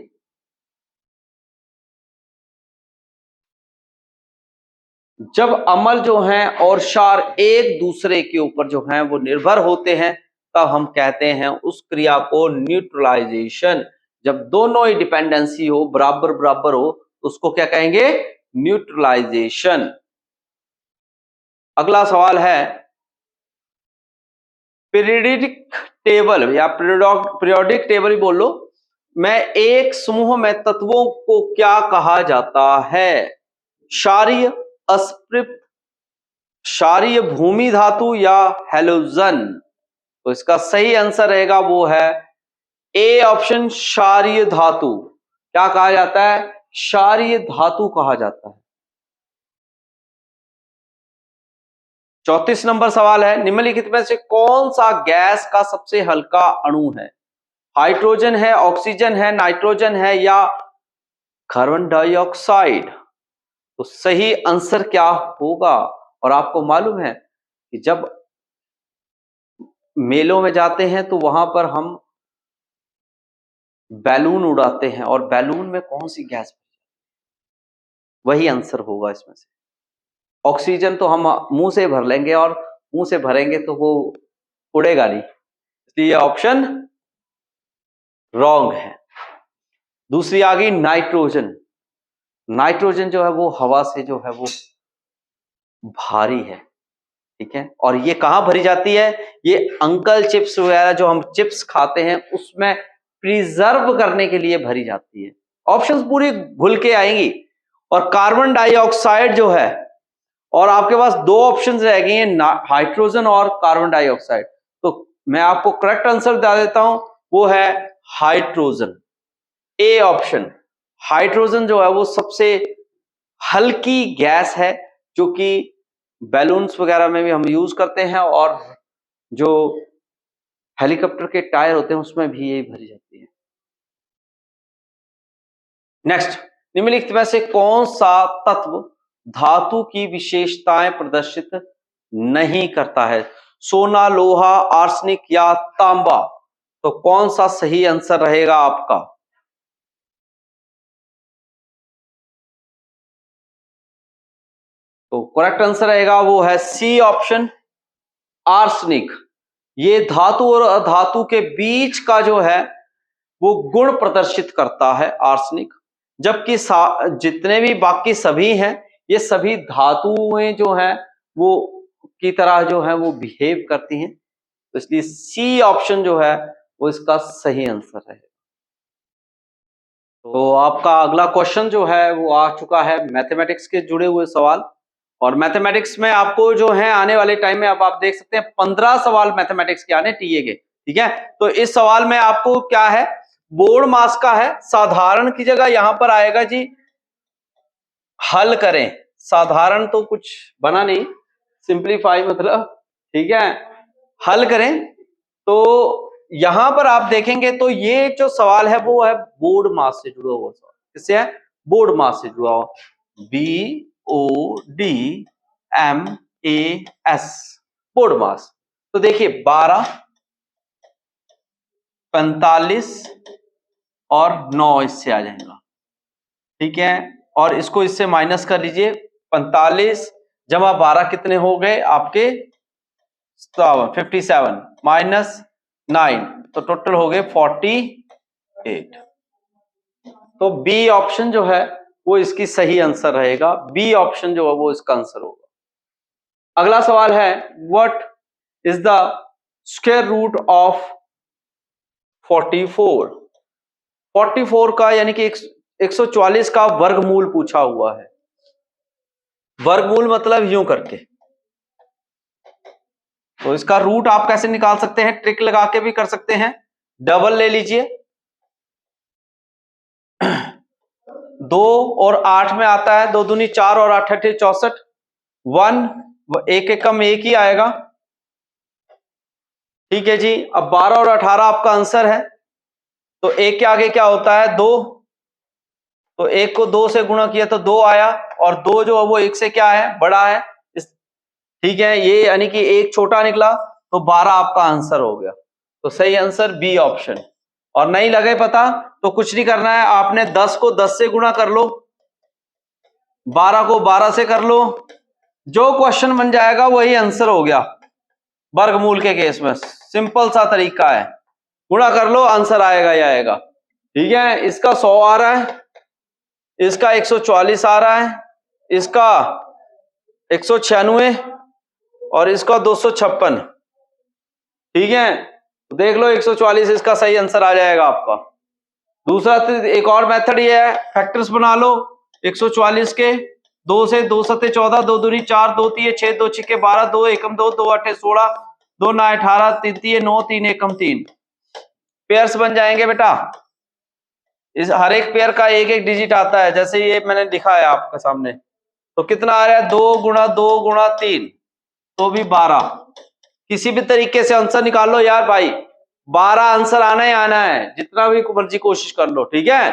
जब अम्ल जो हैं और क्षार एक दूसरे के ऊपर जो हैं वो निर्भर होते हैं, तब हम कहते हैं उस क्रिया को न्यूट्रलाइजेशन। जब दोनों ही डिपेंडेंसी हो, बराबर बराबर हो, तो उसको क्या कहेंगे? न्यूट्रलाइजेशन। अगला सवाल है पीरियडिक टेबल या पीरियोडिक टेबल ही बोल लो, मैं एक समूह में तत्वों को क्या कहा जाता है? क्षारीय, अस्पृत, क्षारीय भूमि धातु या हैलोजन। तो इसका सही आंसर रहेगा वो है ए ऑप्शन, क्षारीय धातु। क्या कहा जाता है? क्षारीय धातु कहा जाता है। 34 नंबर सवाल है, निम्नलिखित में से कौन सा गैस का सबसे हल्का अणु है? हाइड्रोजन है, ऑक्सीजन है, नाइट्रोजन है या कार्बन डाइऑक्साइड। तो सही आंसर क्या होगा? और आपको मालूम है कि जब मेलों में जाते हैं तो वहां पर हम बैलून उड़ाते हैं, और बैलून में कौन सी गैस? वही आंसर होगा इसमें से। ऑक्सीजन तो हम मुंह से भर लेंगे, और मुंह से भरेंगे तो वो उड़ेगा नहीं, इसलिए ऑप्शन रॉन्ग है। दूसरी आ गई नाइट्रोजन। नाइट्रोजन जो है वो हवा से जो है वो भारी है, ठीक है, और ये कहां भरी जाती है? ये अंकल चिप्स वगैरह जो हम चिप्स खाते हैं उसमें प्रिजर्व करने के लिए भरी जाती है। ऑप्शंस पूरी भूल के आएंगी। और कार्बन डाइऑक्साइड जो है, और आपके पास दो ऑप्शंस रह गए हैं, हाइड्रोजन और कार्बन डाइऑक्साइड। तो मैं आपको करेक्ट आंसर बता देता हूं, वो है हाइड्रोजन। A option. हाइड्रोजन जो है वो सबसे हल्की गैस है, जो कि बैलून्स वगैरह में भी हम यूज करते हैं, और जो हेलीकॉप्टर के टायर होते हैं उसमें भी यही भरी जाती है। नेक्स्ट, निम्नलिखित में से कौन सा तत्व धातु की विशेषताएं प्रदर्शित नहीं करता है? सोना, लोहा, आर्सेनिक या तांबा? तो कौन सा सही आंसर रहेगा आपका? तो करेक्ट आंसर रहेगा वो है सी ऑप्शन, आर्सेनिक। ये धातु और अधातु के बीच का जो है वो गुण प्रदर्शित करता है आर्सेनिक, जबकि जितने भी बाकी सभी हैं ये सभी धातुएं जो हैं वो की तरह जो है वो बिहेव करती हैं, तो इसलिए सी ऑप्शन जो है वो इसका सही आंसर है। तो आपका अगला क्वेश्चन जो है वो आ चुका है मैथमेटिक्स के जुड़े हुए सवाल, और मैथमेटिक्स में आपको जो है आने वाले टाइम में अब आप देख सकते हैं 15 सवाल मैथमेटिक्स के आने टीए के, ठीक है। तो इस सवाल में आपको क्या है, बोर्ड मास का है, साधारण की जगह यहां पर आएगा जी हल करें। साधारण तो कुछ बना नहीं, सिंप्लीफाई मतलब, ठीक है, हल करें। तो यहां पर आप देखेंगे तो ये जो सवाल है वो है बोर्ड मास से जुड़ा हुआ सवाल। किससे है? बोर्ड मास से जुड़ा हुआ, BODMAS, बोर्ड मास। तो देखिए 12, 45 और 9 इससे आ जाएगा, ठीक है। और इसको इससे माइनस कर लीजिए, 45 जमा 12 कितने हो गए आपके 57 माइनस 9, तो टोटल हो गए 48। तो बी ऑप्शन जो है वो इसकी सही आंसर रहेगा, बी ऑप्शन जो है वो इसका आंसर होगा। अगला सवाल है, what is the square root of 44? 44 का यानी कि 144 का वर्गमूल पूछा हुआ है। वर्गमूल मतलब यूं करके, तो इसका रूट आप कैसे निकाल सकते हैं? ट्रिक लगा के भी कर सकते हैं। डबल ले लीजिए, 2 और 8 में आता है, 2 दूनी 4 और 8 अठे 64, 1 एक एक कम एक ही आएगा, ठीक है जी। अब 12 और 18 आपका आंसर है, तो एक के आगे क्या होता है 2, तो एक को 2 से गुणा किया तो 2 आया, और 2 जो है वो एक से क्या है, बड़ा है, ठीक है, ये यानी कि एक छोटा निकला, तो 12 आपका आंसर हो गया। तो सही आंसर बी ऑप्शन। और नहीं लगे पता तो कुछ नहीं करना है, आपने 10 को 10 से गुणा कर लो, 12 को 12 से कर लो, जो क्वेश्चन बन जाएगा वही आंसर हो गया। वर्गमूल के केस में सिंपल सा तरीका है, गुणा कर लो आंसर आएगा ही आएगा, ठीक है। इसका 100 आ रहा है, इसका 144 आ रहा है, इसका 196 और इसका 256, ठीक है। देख लो 144 इसका सही आंसर आ जाएगा आपका। दूसरा एक और मेथड ये है, फैक्टर्स बना लो 144 के, 2 से 2 सत्ते 14, 2 दूनी 4, 2 तीय 6, 2 छिके 12, 2 एकम 2, 2 अठे 16, 2 9 18, 3 तीय 9, 3 एकम 3, पेयर्स बन जाएंगे बेटा। इस हर एक पेयर का एक एक डिजिट आता है, जैसे ये मैंने लिखा है आपके सामने, तो कितना आ रहा है 2 गुणा 2 गुणा 3, तो भी 12। किसी भी तरीके से आंसर निकाल लो यार भाई, 12 आंसर आना ही आना है, जितना भी मर्जी कोशिश कर लो, ठीक है,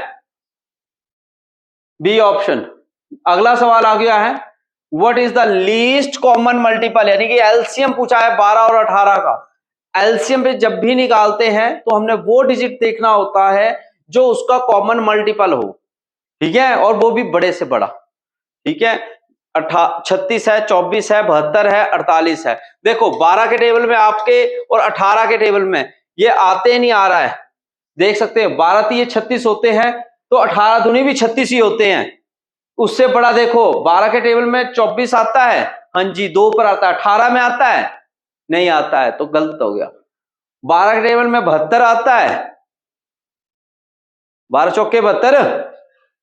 बी ऑप्शन। अगला सवाल आ गया है, what is the least common multiple, यानी कि एलसीएम पूछा है 12 और 18 का। एलसीएम पे जब भी निकालते हैं तो हमने वो डिजिट देखना होता है जो उसका कॉमन मल्टीपल हो, ठीक है, और वो भी बड़े से बड़ा, ठीक है। 36 है, 24 है, 72 है, 48 है। देखो 12 के टेबल में आपके और 18 के टेबल में ये आते नहीं आ रहा है, देख सकते हैं 12 तीय 36 होते हैं, तो 18 दूनी भी 36 ही होते हैं। उससे बड़ा देखो 12 के टेबल में 24 आता है, हाँ जी 2 पर आता है, 18 में आता है नहीं आता है, तो गलत हो गया। 12 के टेबल में 72 आता है, 12 चौके 72,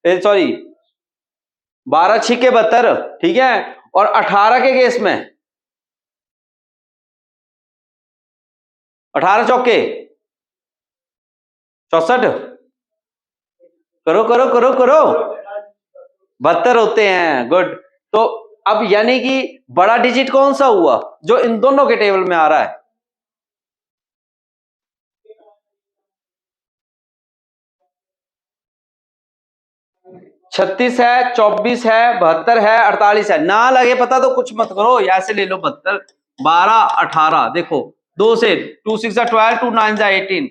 सॉरी 12 छिके 72, ठीक है। और 18 के केस में 18 चौके 64, करो करो करो करो, 72 होते हैं, गुड। तो अब यानी कि बड़ा डिजिट कौन सा हुआ, जो इन दोनों के टेबल में आ रहा है, 36 है, 24 है, 72 है, 48 है। ना लगे पता तो कुछ मत करो, ऐसे ले लो 72, 12, 18। देखो 2 से 2 6 12, 2 9 18,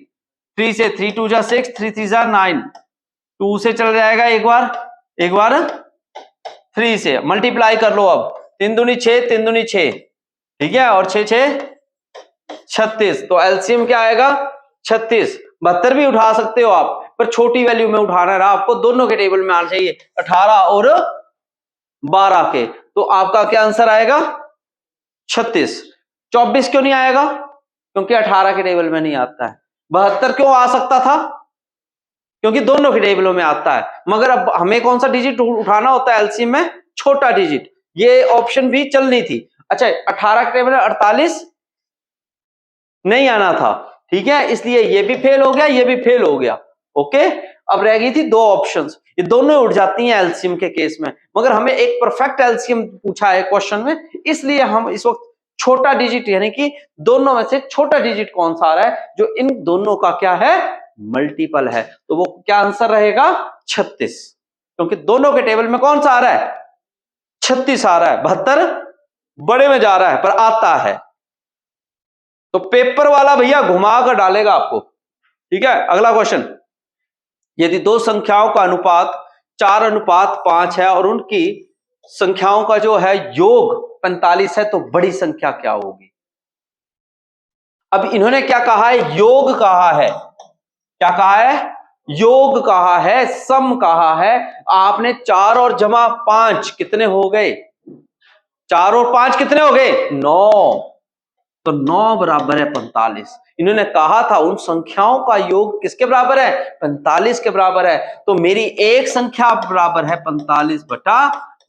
3 से 3 2 6, 3 3 9, 2 से चल जाएगा एक बार 3 से मल्टीप्लाई कर लो। अब 3 दूनी 6, 3 दूनी 6, ठीक है, और 6 6 36। तो एलसीएम क्या आएगा 36। 72 भी उठा सकते हो आप, पर छोटी वैल्यू में उठाना है आपको, दोनों के टेबल में आना चाहिए 18 और 12 के। तो आपका क्या आंसर आएगा 36। 24 क्यों नहीं आएगा? क्योंकि 18 के टेबल में नहीं आता है। 72 क्यों आ सकता था? क्योंकि दोनों के टेबलों में आता है। मगर अब हमें कौन सा डिजिट उठाना होता है एलसीएम में? छोटा डिजिट। ये ऑप्शन भी चलनी थी। अच्छा 18 के टेबल में 48 नहीं आना था, ठीक है, इसलिए ये भी फेल हो गया, ये भी फेल हो गया। ओके, अब रह गई थी 2 ऑप्शंस, ये दोनों उठ जाती हैं एलसीएम के केस में। मगर हमें एक परफेक्ट एलसीएम पूछा है क्वेश्चन में, इसलिए हम इस वक्त छोटा डिजिट यानी कि दोनों में से छोटा डिजिट कौन सा आ रहा है जो इन दोनों का क्या है मल्टीपल है, तो वो क्या आंसर रहेगा 36। क्योंकि दोनों के टेबल में कौन सा आ रहा है 36 आ रहा है, 72 बड़े में जा रहा है पर आता है। तो पेपर वाला भैया घुमा कर डालेगा आपको, ठीक है। अगला क्वेश्चन, यदि दो संख्याओं का अनुपात 4:5 है और उनकी संख्याओं का जो है योग 45 है तो बड़ी संख्या क्या होगी? अब इन्होंने क्या कहा है? योग कहा है। क्या कहा है? योग कहा है, सम कहा है। आपने 4 और जमा 5 कितने हो गए? 4 और 5 कितने हो गए? 9। तो 9 बराबर है 45। इन्होंने कहा था उन संख्याओं का योग किसके बराबर है? 45 के बराबर है। तो मेरी एक संख्या बराबर है 45 बटा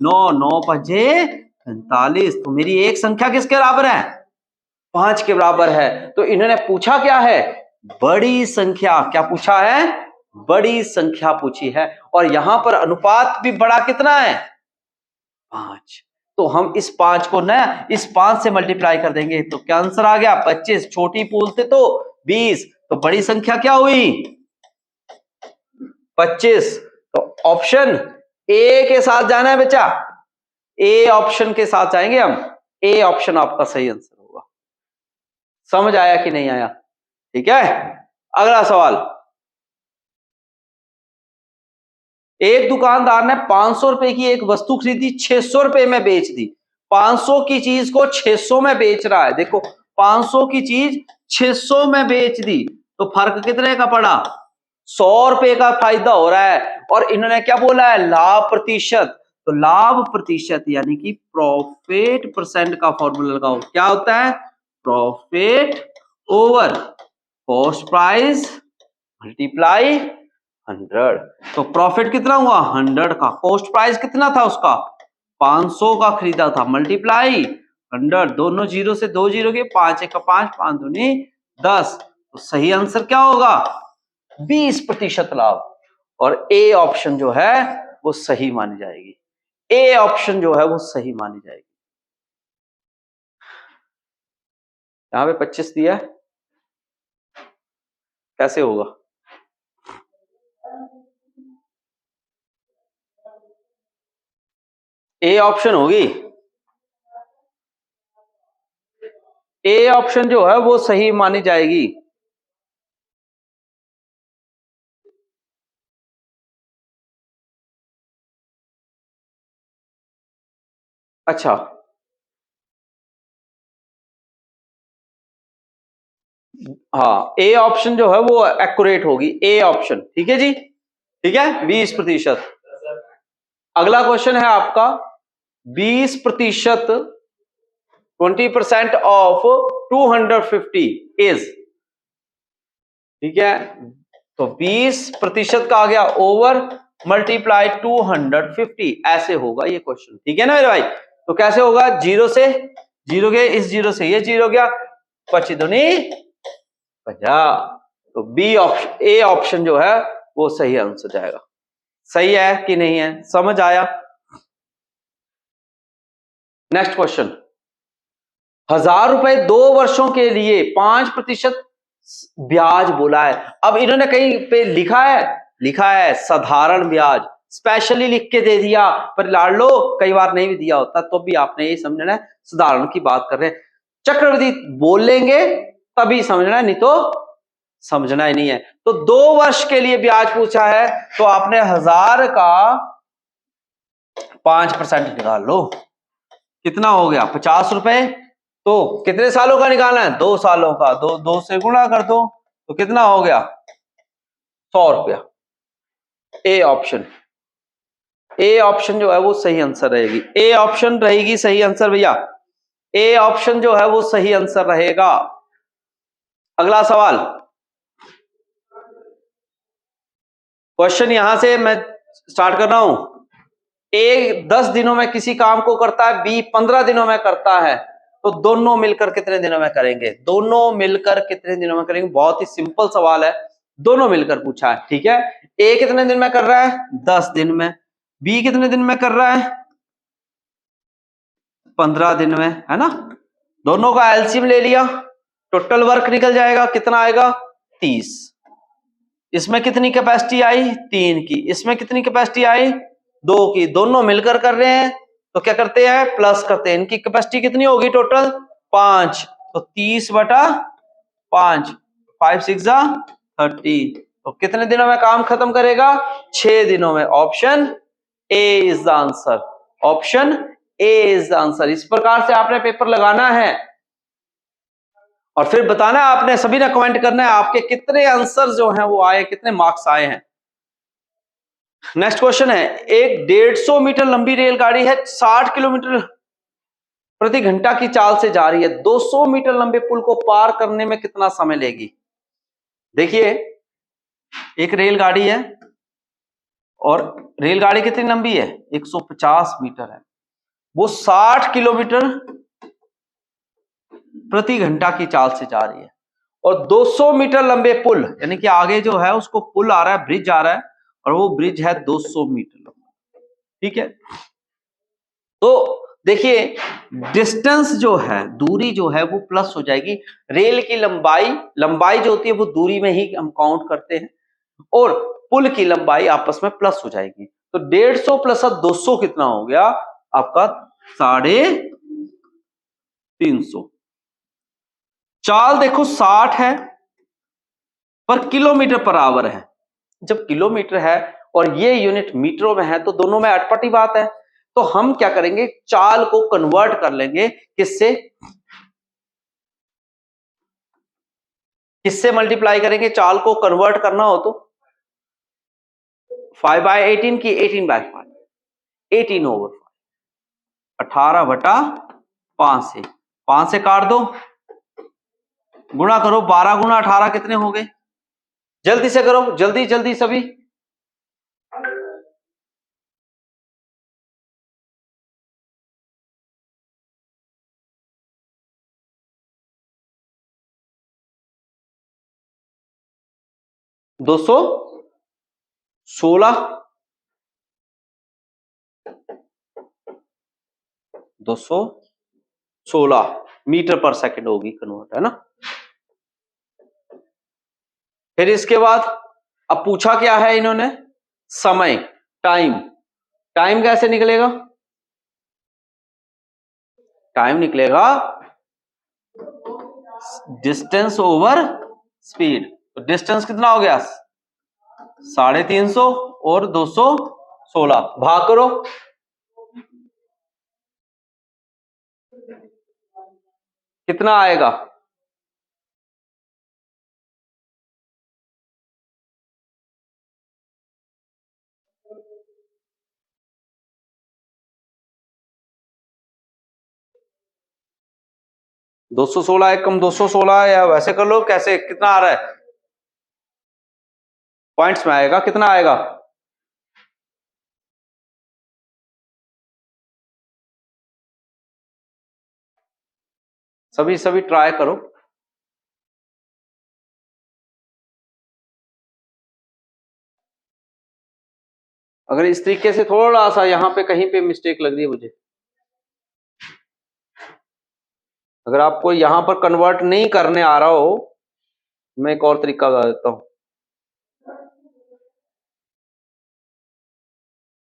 9, 9 5 45। तो मेरी एक संख्या किसके बराबर है? 5 के बराबर है। तो इन्होंने पूछा क्या है? बड़ी संख्या। क्या पूछा है? बड़ी संख्या पूछी है। और यहां पर अनुपात भी बड़ा कितना है? 5। तो हम इस 5 को ना इस 5 से मल्टीप्लाई कर देंगे तो क्या आंसर आ गया 25। छोटी पूछते तो 20, तो बड़ी संख्या क्या हुई 25। तो ऑप्शन ए के साथ जाना है बच्चा, ए ऑप्शन के साथ जाएंगे हम। ए ऑप्शन आपका सही आंसर होगा। समझ आया कि नहीं आया? ठीक है, अगला सवाल। एक दुकानदार ने 500 रुपए की एक वस्तु खरीदी, 600 रुपए में बेच दी। 500 की चीज को 600 में बेच रहा है। देखो 500 की चीज 600 में बेच दी तो फर्क कितने का पड़ा? 100 रुपए का फायदा हो रहा है। और इन्होंने क्या बोला है? लाभ प्रतिशत। तो लाभ प्रतिशत यानी कि प्रॉफिट परसेंट का फॉर्मूला लगाओ। क्या होता है? Profit over cost price multiply 100। तो प्रॉफिट कितना हुआ 100 का, कॉस्ट प्राइस कितना था उसका 500 का खरीदा था, मल्टीप्लाई 100। दोनों जीरो से 2 जीरो के 5 1 का 5, 5 दूनी 10। तो सही आंसर क्या होगा 20% लाभ। और ए ऑप्शन जो है वो सही मानी जाएगी। ए ऑप्शन जो है वो सही मानी जाएगी। यहां पे 25 दिया है, कैसे होगा? ए ऑप्शन होगी, ए ऑप्शन जो है वो सही मानी जाएगी। अच्छा हाँ, ए ऑप्शन जो है वो एक्यूरेट होगी, ए ऑप्शन। ठीक है जी, ठीक है 20%। अगला क्वेश्चन है आपका 20%, 20% ऑफ 250 इज, ठीक है। तो 20% का आ गया ओवर मल्टीप्लाई 250, ऐसे होगा ये क्वेश्चन। ठीक है ना मेरे भाई? तो कैसे होगा? जीरो से जीरो गए, इस जीरो से ये जीरो गया, 25 दूनी 50। तो बी ऑप्शन, ए ऑप्शन जो है वो सही आंसर जाएगा। सही है कि नहीं है? समझ आया? नेक्स्ट क्वेश्चन, 1000 रुपए 2 वर्षों के लिए 5% ब्याज बोला है। अब इन्होंने कहीं पे लिखा है साधारण ब्याज। स्पेशली लिख के दे दिया, पर लाड़ लो कई बार नहीं भी दिया होता तो भी आपने ये समझना है साधारण की बात कर रहे हैं। चक्रवृद्धि बोलेंगे तभी समझना है, नहीं तो समझना ही नहीं है। तो 2 वर्ष के लिए ब्याज पूछा है तो आपने 1000 का 5% निकाल लो, कितना हो गया 50 रुपए। तो कितने सालों का निकालना है, 2 सालों का, 2 से गुणा कर दो तो कितना हो गया 100 रुपया। ए ऑप्शन, ए ऑप्शन जो है वो सही आंसर रहेगी, ए ऑप्शन रहेगी सही आंसर भैया, ए ऑप्शन जो है वो सही आंसर रहेगा। अगला सवाल, क्वेश्चन यहां से मैं स्टार्ट कर रहा हूं। ए 10 दिनों में किसी काम को करता है, बी 15 दिनों में करता है, तो दोनों मिलकर कितने दिनों में करेंगे, दोनों मिलकर कितने दिनों में करेंगे। बहुत ही सिंपल सवाल है, दोनों मिलकर पूछा है, ठीक है। ए कितने दिन में कर रहा है, 10 दिन में, बी कितने दिन में कर रहा है, 15 दिन में, है ना। दोनों का एलसीएम ले लिया, टोटल वर्क निकल जाएगा, कितना आएगा 30। इसमें कितनी कैपेसिटी आई 3 की, इसमें कितनी कैपेसिटी आई 2 की, दोनों मिलकर कर रहे हैं तो क्या करते हैं प्लस करते हैं। इनकी कैपेसिटी कितनी होगी टोटल 5, तो 30/5, 5 6 30, तो कितने दिनों में काम खत्म करेगा 6 दिनों में। Option A is the answer, option A is the answer. इस प्रकार से आपने पेपर लगाना है और फिर बताना है आपने, सभी ने कमेंट करना है आपके कितने आंसर जो हैं वो आए, कितने मार्क्स आए हैं। नेक्स्ट क्वेश्चन है, एक 150 मीटर लंबी रेलगाड़ी है, 60 किलोमीटर प्रति घंटा की चाल से जा रही है, 200 मीटर लंबे पुल को पार करने में कितना समय लेगी। देखिए एक रेलगाड़ी है और रेलगाड़ी कितनी लंबी है 150 मीटर है, वो 60 किलोमीटर प्रति घंटा की चाल से जा रही है, और 200 मीटर लंबे पुल, यानी कि आगे जो है उसको पुल आ रहा है, ब्रिज आ रहा है, और वो ब्रिज है 200 मीटर लंबा, ठीक है। तो देखिए डिस्टेंस जो है, दूरी जो है वो प्लस हो जाएगी, रेल की लंबाई जो होती है वो दूरी में ही हम काउंट करते हैं, और पुल की लंबाई आपस में प्लस हो जाएगी। तो 150 प्लस 200 कितना हो गया आपका 350। चाल देखो 60 है पर किलोमीटर पर आवर है, जब किलोमीटर है और ये यूनिट मीटरों में है तो दोनों में अटपटी बात है। तो हम क्या करेंगे, चाल को कन्वर्ट कर लेंगे, किससे, किससे मल्टीप्लाई करेंगे, चाल को कन्वर्ट करना हो तो 5/18 की 18/5, 18/5, 18/5 से 5 से काट दो, गुणा करो, 12 गुणा 18 कितने हो गए, जल्दी से करो, जल्दी जल्दी सभी। दो सौ 216 मीटर पर सेकंड होगी कन्वर्ट, है ना। फिर इसके बाद अब पूछा क्या है इन्होंने, समय, टाइम। टाइम कैसे निकलेगा, टाइम निकलेगा डिस्टेंस ओवर स्पीड। तो डिस्टेंस कितना हो गया 350 और 216, भाग करो, कितना आएगा 216 एक कम 216, या वैसे कर लो, कैसे कितना आ रहा है पॉइंट्स में आएगा, कितना आएगा सभी सभी ट्राई करो। अगर इस तरीके से थोड़ा सा यहाँ पे कहीं पे मिस्टेक लग रही है मुझे, अगर आपको यहां पर कन्वर्ट नहीं करने आ रहा हो, मैं एक और तरीका बता देता हूं।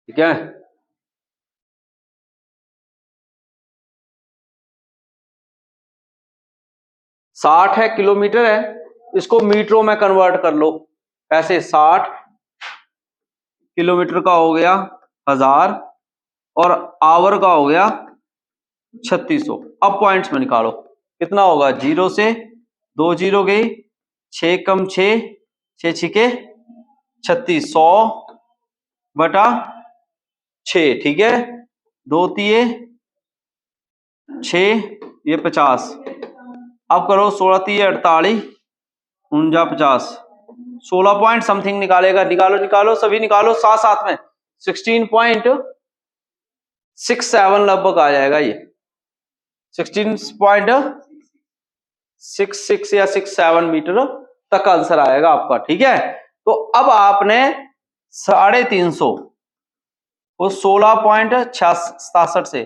ठीक है। साठ है किलोमीटर है, इसको मीटरों में कन्वर्ट कर लो। ऐसे 60 किलोमीटर का हो गया 1000 और आवर का हो गया 3600। अब पॉइंट्स में निकालो कितना होगा, जीरो से 2 जीरो गई, 6 कम 6, 6 छिके 36, 100 बटा 6, ठीक है। 2 तिये 6, ये 50। अब करो 16 तिये 48, 49 50, 16 पॉइंट समथिंग निकालेगा। निकालो निकालो सभी निकालो साथ साथ में। 16.67 लगभग आ जाएगा ये, 16.66 या 67 मीटर तक आंसर आएगा आपका, ठीक है। तो अब आपने 350 वो 16.67 से,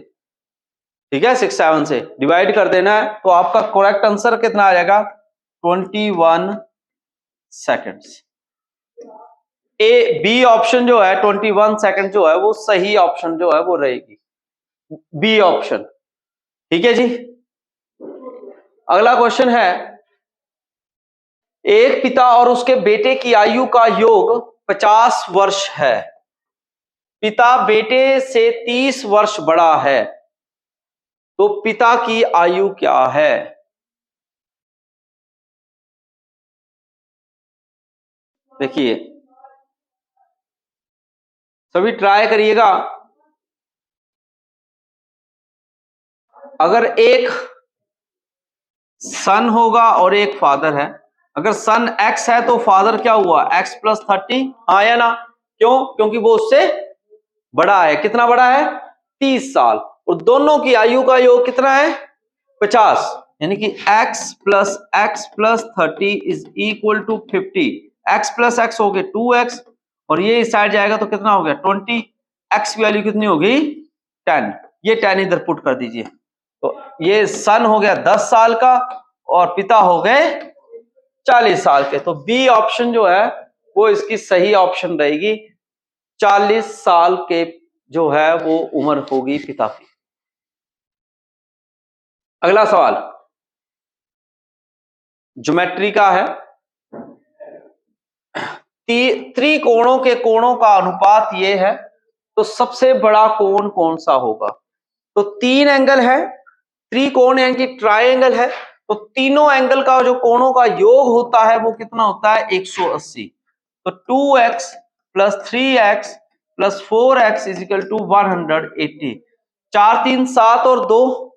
ठीक है, 67 से डिवाइड कर देना है, तो आपका करेक्ट आंसर कितना आ जाएगा, 21 सेकेंड्स। ए बी ऑप्शन जो है 21 सेकंड जो है वो सही ऑप्शन जो है वो रहेगी, बी ऑप्शन, ठीक है जी। अगला क्वेश्चन है, एक पिता और उसके बेटे की आयु का योग 50 वर्ष है। पिता बेटे से 30 वर्ष बड़ा है, तो पिता की आयु क्या है। देखिए सभी ट्राई करिएगा। अगर एक सन होगा और एक फादर है, अगर सन एक्स है तो फादर क्या हुआ, एक्स प्लस 30, हाँ या ना, क्यों, क्योंकि वो उससे बड़ा है। कितना बड़ा है, 30 साल। और दोनों की आयु का योग कितना है, 50, यानी कि x plus 30 is equal to 50। x प्लस एक्स हो गए 2x, और ये इस साइड जाएगा तो कितना हो गया 20। x की वैल्यू कितनी होगी 10, ये 10 इधर पुट कर दीजिए। तो ये सन हो गया 10 साल का और पिता हो गए 40 साल के। तो बी ऑप्शन जो है वो इसकी सही ऑप्शन रहेगी। 40 साल के जो है वो उम्र होगी पिता की। अगला सवाल ज्योमेट्री का है। त्रिकोणों के कोणों का अनुपात ये है, तो सबसे बड़ा कोण कौन सा होगा। तो 3 एंगल है, त्रिकोण यानी कि ट्रायंगल है, तो तीनों एंगल का जो कोणों का योग होता है वो कितना होता है 180। तो 2x plus 3x plus 4x is equal to 180। 4 3 7 और 2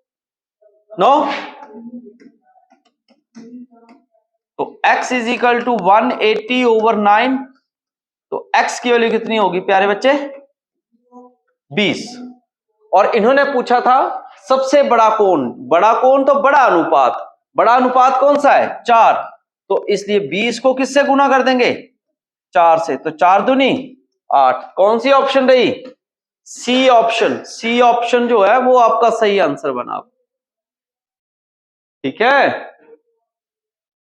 9, तो x is equal to 180 over 9। तो x की वैल्यू कितनी होगी प्यारे बच्चे, 20। और इन्होंने पूछा था सबसे बड़ा कोण, बड़ा कोण तो बड़ा अनुपात कौन सा है 4, तो इसलिए 20 को किससे गुना कर देंगे 4 से, तो 4 दूनी 8। कौन सी ऑप्शन रही, सी ऑप्शन। सी ऑप्शन जो है वो आपका सही आंसर बना, ठीक है।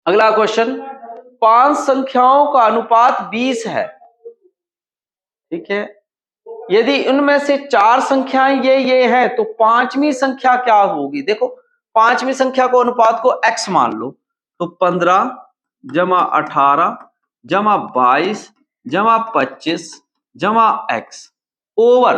अगला क्वेश्चन, 5 संख्याओं का अनुपात 20 है, ठीक है। यदि इनमें से 4 संख्याएं ये है, तो पांचवी संख्या क्या होगी। देखो पांचवी संख्या को अनुपात को x मान लो, तो 15 जमा 18 जमा 22 जमा 25 जमा x ओवर,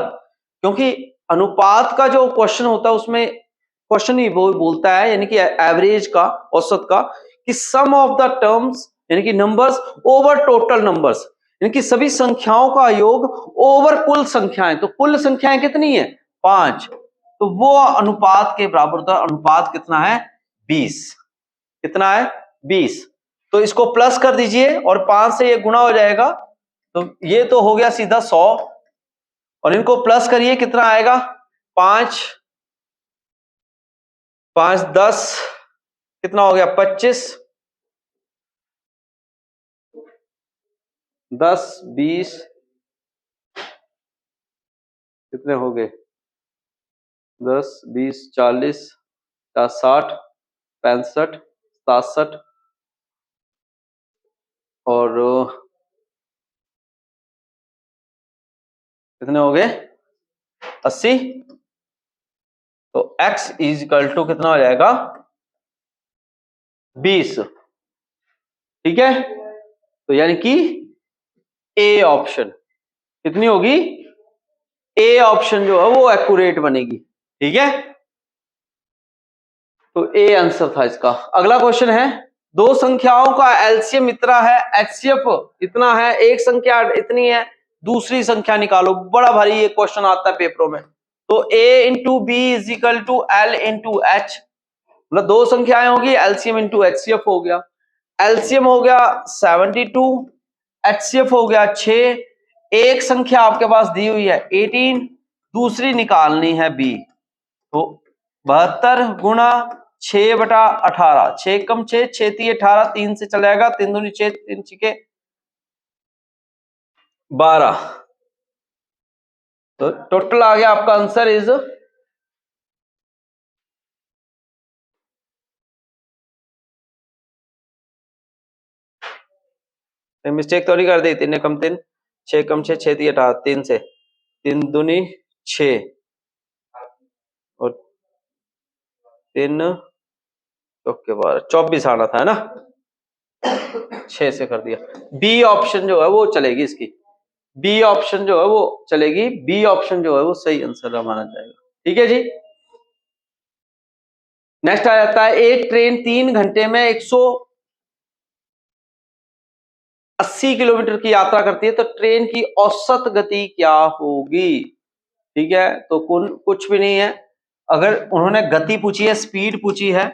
क्योंकि अनुपात का जो क्वेश्चन होता है उसमें क्वेश्चन ही वो बोलता है, यानी कि एवरेज का, औसत का, कि सम ऑफ द टर्म्स यानी कि नंबर्स ओवर टोटल नंबर्स, यानी कि सभी संख्याओं का योग ओवर कुल संख्याएं। तो कुल संख्याएं कितनी है 5, तो वो अनुपात के बराबर होता है। अनुपात कितना है 20, कितना है 20। तो इसको प्लस कर दीजिए और 5 से ये गुणा हो जाएगा, तो ये तो हो गया सीधा 100, और इनको प्लस करिए कितना आएगा 5 5 10, कितना हो गया 25, 10 20, कितने हो गए 10 20 40 60 65 67 और कितने हो गए 80, तो x इज इक्वल टू कितना हो जाएगा 20। ठीक है, तो यानी कि ए ऑप्शन कितनी होगी, ए ऑप्शन जो है वो एक्यूरेट बनेगी। ठीक है, तो ए आंसर था इसका। अगला क्वेश्चन है, दो संख्याओं का एलसीएम इतना है, एचसीएफ इतना है, एक संख्या इतनी है, दूसरी संख्या निकालो। बड़ा भारी ये क्वेश्चन आता है पेपरों में। तो a into b is equal to l into h, मतलब दो संख्याएं होगी, एलसीएम इंटू एचसीएफ हो गया। एलसीएम हो गया 72, एचसीएफ हो गया 6। एक संख्या आपके पास दी हुई है 18, दूसरी निकालनी है बी। तो 72 गुणा 6/18, 6 कम 6, 6 3 18, 3 से चलेगा, 3 दूनी 6, 3 छिके 12। तो टोटल आ गया आपका आंसर इज, मिस्टेक तो नहीं कर दी, 3 कम 3, 6 कम 6, 6 3 18, 3 से 3 दूनी 6 और 3 ओके 24 आना था, है ना, 6 से कर दिया। बी ऑप्शन जो है वो चलेगी इसकी, बी ऑप्शन जो है वो चलेगी, बी ऑप्शन जो है वो सही आंसर माना जाएगा। ठीक है जी। नेक्स्ट आ जाता है, एक ट्रेन 3 घंटे में 180 किलोमीटर की यात्रा करती है, तो ट्रेन की औसत गति क्या होगी। ठीक है, तो कुछ भी नहीं है, अगर उन्होंने गति पूछी है, स्पीड पूछी है,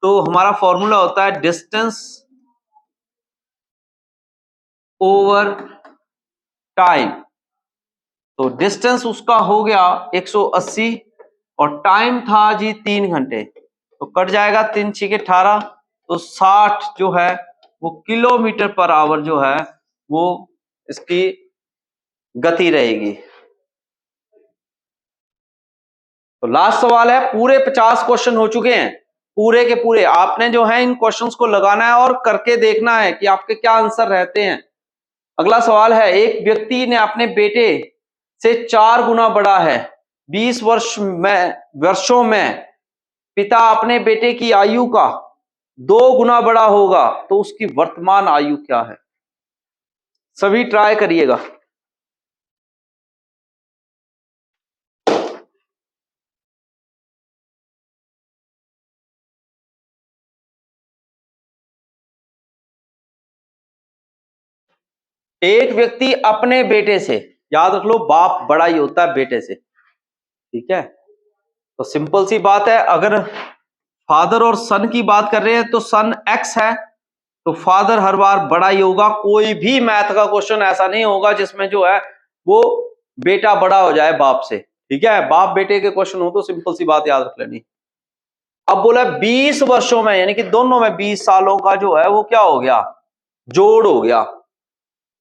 तो हमारा फॉर्मूला होता है डिस्टेंस ओवर टाइम। तो डिस्टेंस उसका हो गया 180 और टाइम था जी 3 घंटे, तो कट जाएगा 3 छिके 18, तो 60 जो है वो किलोमीटर पर आवर जो है वो इसकी गति रहेगी। तो लास्ट सवाल है, पूरे 50 क्वेश्चन हो चुके हैं, पूरे के पूरे आपने जो है इन क्वेश्चंस को लगाना है और करके देखना है कि आपके क्या आंसर रहते हैं। अगला सवाल है, एक व्यक्ति ने अपने बेटे से 4 गुना बड़ा है, 20 वर्षों में पिता अपने बेटे की आयु का 2 गुना बड़ा होगा, तो उसकी वर्तमान आयु क्या है। सभी ट्राई करिएगा। एक व्यक्ति अपने बेटे से, याद रख लो बाप बड़ा ही होता है बेटे से। ठीक है, तो सिंपल सी बात है, अगर फादर और सन की बात कर रहे हैं तो सन एक्स है, तो फादर हर बार बड़ा ही होगा। कोई भी मैथ का क्वेश्चन ऐसा नहीं होगा जिसमें जो है वो बेटा बड़ा हो जाए बाप से। ठीक है, बाप बेटे के क्वेश्चन हो तो सिंपल सी बात याद रख लेनी। अब बोला 20 वर्षों में, यानी कि दोनों में 20 सालों का जो है वो क्या हो गया, जोड़ हो गया।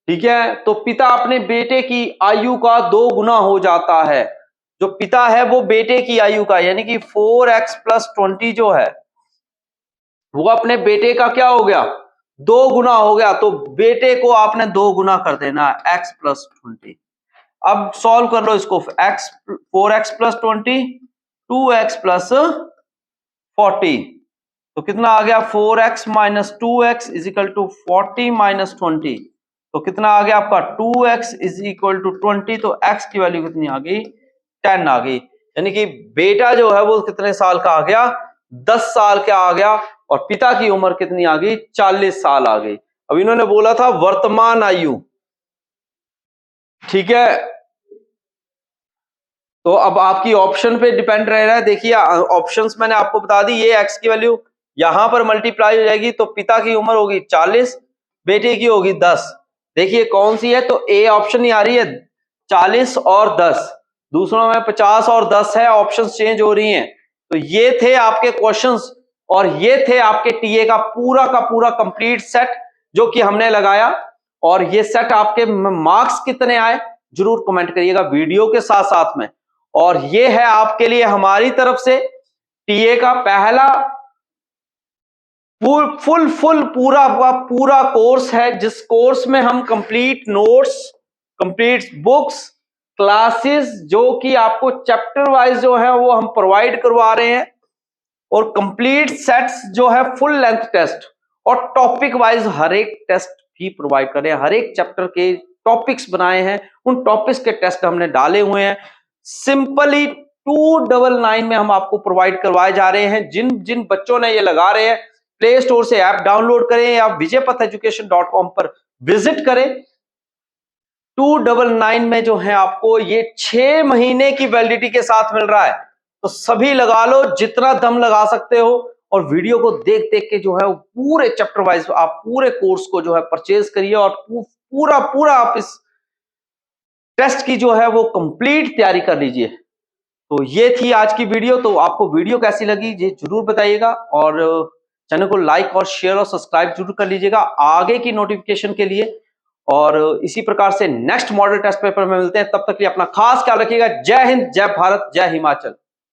ठीक है, तो पिता अपने बेटे की आयु का 2 गुना हो जाता है। जो पिता है वो बेटे की आयु का, यानी कि 4x + 20 जो है वो अपने बेटे का क्या हो गया, 2 गुना हो गया। तो बेटे को आपने 2 गुना कर देना है, x + 20। अब सॉल्व कर लो इसको, 4x + 20, 2x + 40, तो कितना आ गया, 4x - 2x = 40 - 20, तो कितना आ गया आपका 2x = 20, तो x की वैल्यू कितनी आ गई, 10 आ गई। यानी कि बेटा जो है वो कितने साल का आ गया, 10 साल का आ गया, और पिता की उम्र कितनी आ गई, 40 साल आ गई। अब इन्होंने बोला था वर्तमान आयु। ठीक है, तो अब आपकी ऑप्शन पे डिपेंड रह रहा है। देखिए ऑप्शंस मैंने आपको बता दी, ये x की वैल्यू यहां पर मल्टीप्लाई हो जाएगी, तो पिता की उम्र होगी 40, बेटे की होगी 10। देखिए कौन सी है, तो ए ऑप्शन ही आ रही है, 40 और 10, दूसरों में 50 और 10 है, ऑप्शंस चेंज हो रही हैं। तो ये थे आपके क्वेश्चंस और ये थे आपके टीए का पूरा कंप्लीट सेट जो कि हमने लगाया। और ये सेट आपके मार्क्स कितने आए जरूर कमेंट करिएगा वीडियो के साथ साथ में। और ये है आपके लिए हमारी तरफ से टीए का पहला पूरा कोर्स है, जिस कोर्स में हम complete notes, complete books classes जो कि आपको चैप्टर वाइज जो है वो हम प्रोवाइड करवा रहे हैं, और कंप्लीट सेट्स जो है फुल लेंथ टेस्ट और टॉपिक वाइज हर एक टेस्ट भी प्रोवाइड कर रहे हैं। हर एक चैप्टर के टॉपिक्स बनाए हैं, उन टॉपिक्स के टेस्ट हमने डाले हुए हैं। सिंपली 299 में हम आपको प्रोवाइड करवाए जा रहे हैं। जिन जिन बच्चों ने ये लगा रहे हैं, प्ले स्टोर से ऐप डाउनलोड करें या vijaypatheducation.com पर विजिट करें। 299 में जो है आपको ये 6 महीने की वैलिडिटी के साथ मिल रहा है। तो सभी लगा लो, जितना दम लगा सकते हो, और वीडियो को देख देख के जो है वो पूरे चैप्टर वाइज आप पूरे कोर्स को जो है परचेज करिए, और पूरा पूरा आप इस टेस्ट की जो है वो कंप्लीट तैयारी कर लीजिए। तो ये थी आज की वीडियो। तो आपको वीडियो कैसी लगी ये जरूर बताइएगा, और चैनल को लाइक और शेयर और सब्सक्राइब जरूर कर लीजिएगा आगे की नोटिफिकेशन के लिए। और इसी प्रकार से नेक्स्ट मॉडल टेस्ट पेपर में मिलते हैं, तब तक के लिए अपना खास ख्याल रखिएगा। जय हिंद, जय भारत, जय हिमाचल।